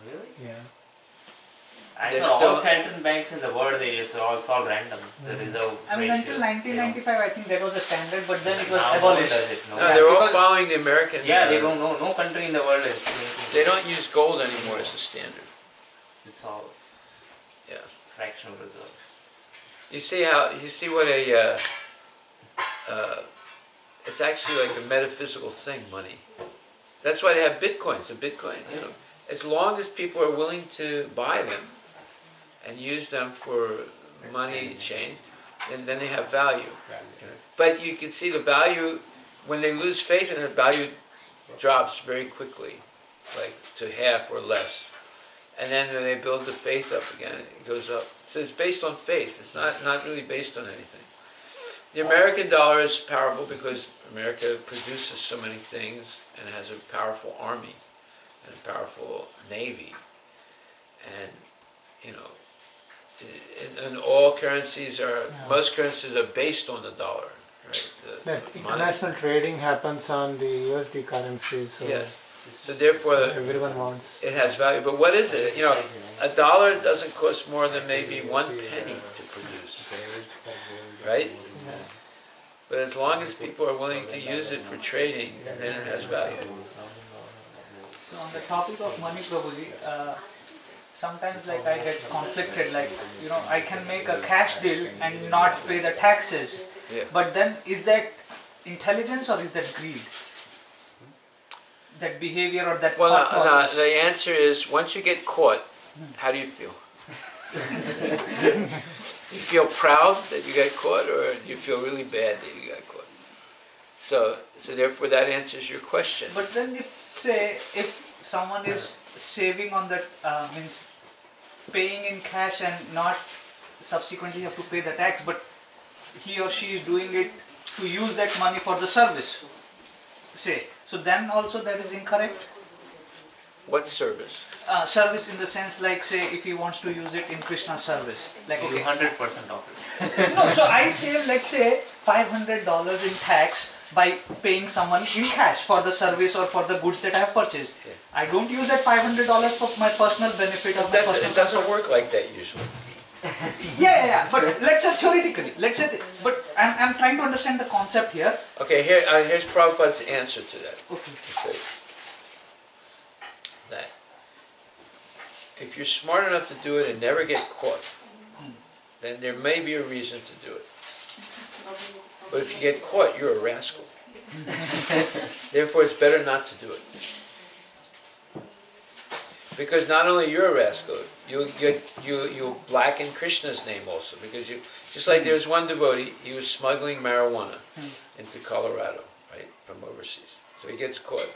Really? Yeah. I They're thought all still- central banks in the world they just it's all random. The reserve. I mean, until ratios, 1995, I think that was a standard, but then it was now abolished. does it, no? no, they're all because- following the American. Yeah, they don't know. No country in the world is making. They don't use gold anymore as a standard. It's all Yeah. fractional reserve. You see what it's actually like a metaphysical thing, money. That's why they have Bitcoins. A Bitcoin, as long as people are willing to buy them and use them for money exchange, then they have value. But you can see the value, when they lose faith in it, value drops very quickly, like to half or less. And then when they build the faith up again, it goes up. So it's based on faith. It's not really based on anything. The American dollar is powerful because America produces so many things and has a powerful army and a powerful navy. And, and all currencies most currencies are based on the dollar, right? Like The money. international trading happens on the USD currency, so Yes. So therefore, everyone wants. it has value. But what is it? A dollar doesn't cost more than maybe 1 penny to produce, right? But as long as people are willing to use it for trading, then it has value. So on the topic of money, Prabhuji, sometimes like I get conflicted, like, I can make a cash deal and not pay the taxes. Yeah. But then is that intelligence or is that greed? That behavior or that Well, thought process? the answer is, once you get caught, how do you feel? Do you feel proud that you got caught, or do you feel really bad that you got caught? So therefore that answers your question. But then if someone is saving on that, means paying in cash and not subsequently have to pay the tax, but he or she is doing it to use that money for the service, say, so then also that is incorrect? What service? Service in the sense, like, say, if he wants to use it in Krishna's service, like, You do okay. 100% of it. No, so I save, let's say, $500 in tax by paying someone in cash for the service or for the goods that I have purchased. Yeah. I don't use that $500 for my personal benefit or my personal It doesn't work like that usually. Yeah. But let's say theoretically, but I'm trying to understand the concept here. Okay, here's Prabhupada's answer to that. Okay. He says that if you're smart enough to do it and never get caught, then there may be a reason to do it. But if you get caught, you're a rascal. Therefore, it's better not to do it. Because not only you're a rascal, you blacken Krishna's name also. Because you, just like there's one devotee, he was smuggling marijuana into Colorado, right, from overseas. So he gets caught,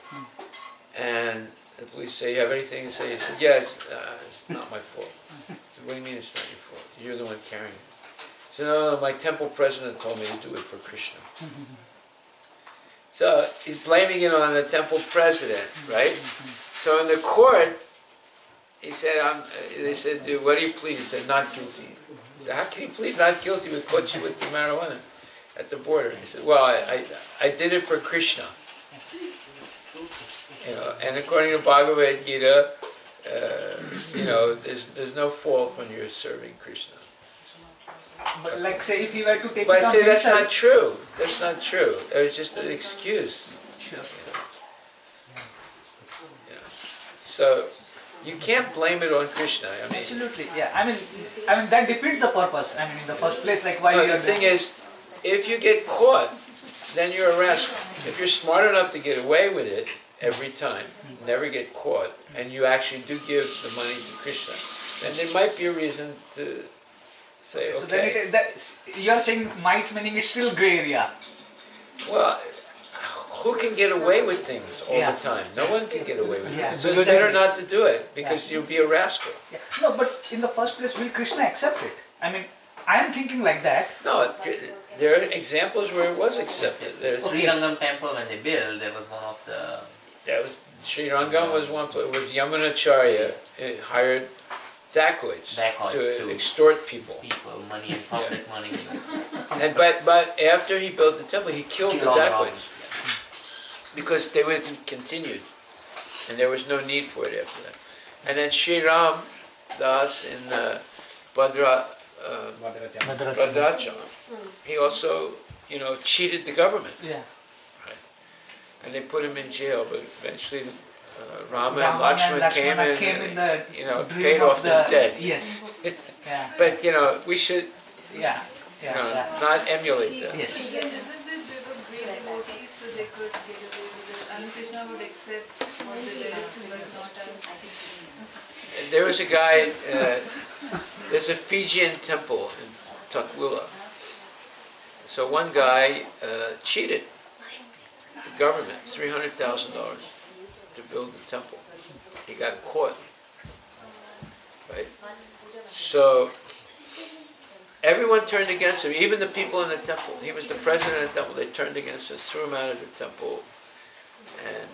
and the police say, "You have anything to say?" He said, "Yeah, it's not my fault." I said, "What do you mean it's not your fault? You're the one carrying it." He said, "No, my temple president told me to do it for Krishna." So he's blaming it on the temple president, right? So in the court, he said, they said, "Dude, what do you plead?" He said, "Not guilty." He said, "How can you plead not guilty? We caught you with the marijuana at the border." He said, "Well, I did it for Krishna." You know, and according to Bhagavad Gita, you know, there's no fault when you're serving Krishna. But like say if he were to take But it I on say that's himself. not true. That's not true. It was just an excuse. Sure. You know. So you can't blame it on Krishna. I mean, Absolutely, yeah. I mean that defeats the purpose. I mean, in the first place, like why no, you the are thing doing- is, if you get caught, then you're a rascal. If you're smart enough to get away with it every time, never get caught, and you actually do give the money to Krishna, then there might be a reason to say, So then okay. you are saying might, meaning it's still gray area. Well, who can get away with things all Yeah. the time? No one can get away with Yeah. it. So it's better not to do it, because you'll be a rascal. Yeah. No, but in the first place, will Krishna accept it? I mean, I am thinking like that. No, there are examples where it was accepted. There's Sri Rangam temple when they built, there was one of the That was Sri Rangam was one place. Was Yamunacharya hired dacoits Dacoits to to- extort people. people money and pocket money. And but after he built the temple, he killed the Killed all the dacoits because they would have continued, and there was no need for it after that. And then Sri Ram Das in Bhadrachalam, he also, you know, cheated the government. Yeah. And they put him in jail, but eventually Rama and Rama and Lakshmana came Lakshmana in came in the and, you know, dream paid of off his the- debt. Yes. Yeah. But, you know, we should, Yeah. you know, Yeah. not emulate that. Yes. Isn't it they were great devotees, so they could get away with it? And Krishna would accept what they did, but not us. There was a guy, there's a Fijian temple in Tukwila. So one guy cheated the government $300,000 to build the temple. He got caught, right? So everyone turned against him, even the people in the temple. He was the president of the temple. They turned against him, threw him out of the temple, and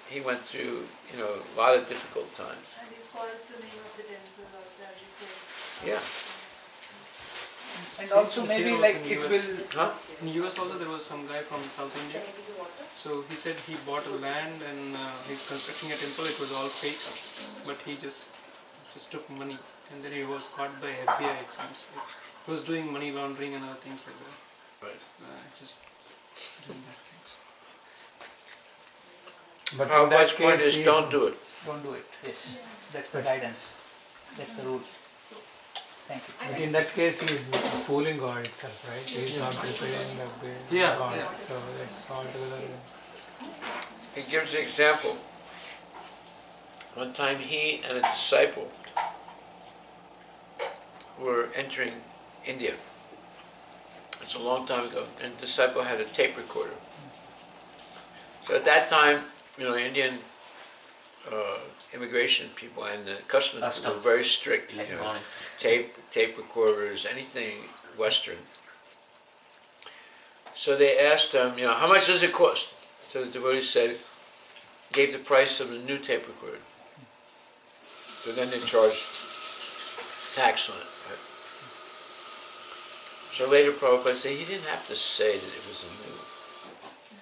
he went through, you know, a lot of difficult times. And he spoils the name of the temple also, as you said. Yeah. And also maybe Here like also it in will. Huh? In US also there was some guy from South India. So he said he bought a land and he's constructing a temple. It was all fake, but he just took money, and then he was caught by FBI. It seems like he was doing money laundering and other things like that. Right. Just doing bad things. But Our in that much point case, is he don't do it. Don't do it. Yes. That's the guidance. That's the rule. Thank you. But in that case, he is fooling God itself, right? He is not preparing the Yeah, God. yeah. So it's altogether. He gives an example. One time he and a disciple were entering India. It's a long time ago, and the disciple had a tape recorder. So at that time, you know, Indian immigration people and the customs people were very strict. You know, Electronics. tape recorders, anything Western. So they asked him, you know, how much does it cost? So the devotee said, gave the price of the new tape recorder. So then they charged tax on it. Right? So later Prabhupada said he didn't have to say that it was a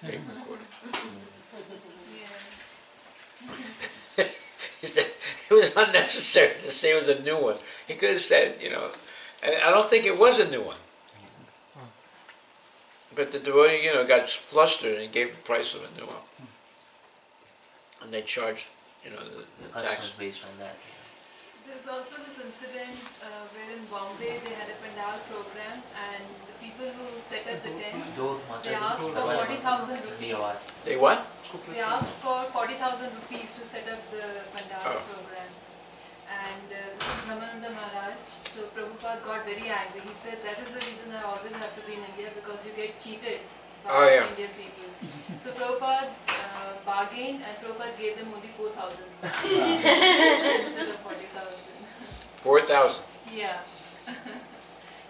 new tape recorder. He said it was unnecessary to say it was a new one. He could have said, you know, and I don't think it was a new one. But the devotee, you know, got flustered and he gave the price of a new one. And they charged, you know, the tax. Customs based on that. There's also this incident where in Bombay they had a pandal program, and the people who set up the tents, they asked for 40,000 rupees. They what? They asked for 40,000 rupees to set up the Bhandara Oh. program. And this is Brahmananda Maharaj. So Prabhupada got very angry. He said, that is the reason I always have to be in India, because you get cheated by Oh, yeah. Indian people. So Prabhupada bargained, and Prabhupada gave them only 4,000 instead of 40,000. 4,000. Yeah.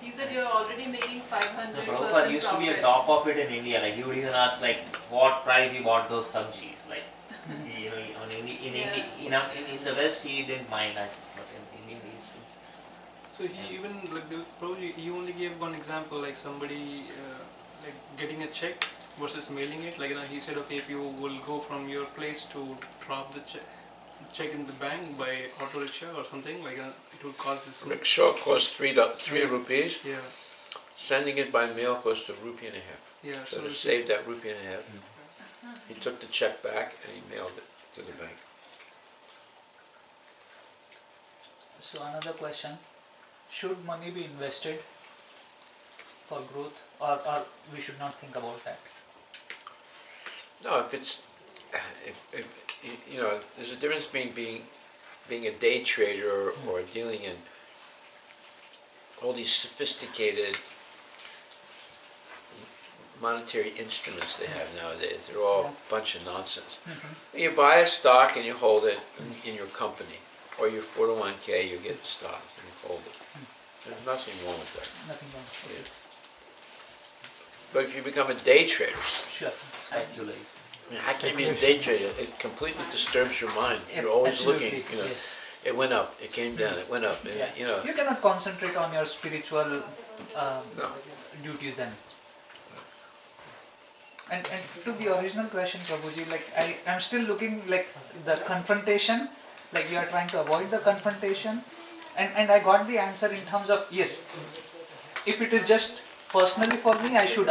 He said you're already making 500% The Prabhupada used to be a top of it in India. Like he would even ask like what price you bought those sabjis. Like you know, in the West he didn't mind that, but in India he used to. So he even like probably he only gave one example, like somebody like getting a check versus mailing it. Like he said, okay, if you will go from your place to drop the check in the bank by auto rickshaw or something, like it will cost this much. Rickshaw costs 3 rupees. Yeah, Sending it by mail cost a rupee and a half. yeah. So to it's- save that rupee and a half, he took the check back and he mailed it to the bank. So another question, should money be invested for growth, or we should not think about that? No, if it's, if you know, there's a difference between being a day trader or dealing in all these sophisticated monetary instruments they have nowadays. They're all a bunch of nonsense. You buy a stock and you hold it in your company, or your 401k, you get stock and you hold it. There's nothing wrong with that. Nothing wrong. Yeah. But if you become a day trader, Sure. Speculate. how can you be a day trader? It completely disturbs your mind. Yep, You're always absolutely, looking, you know. yes. It went up, it came down, it went up, Yeah. you know. You cannot concentrate on your spiritual No. duties then. And to the original question, Prabhuji, like I'm still looking like the confrontation, like you are trying to avoid the confrontation, and I got the answer in terms of yes, if it is just personally for me, I should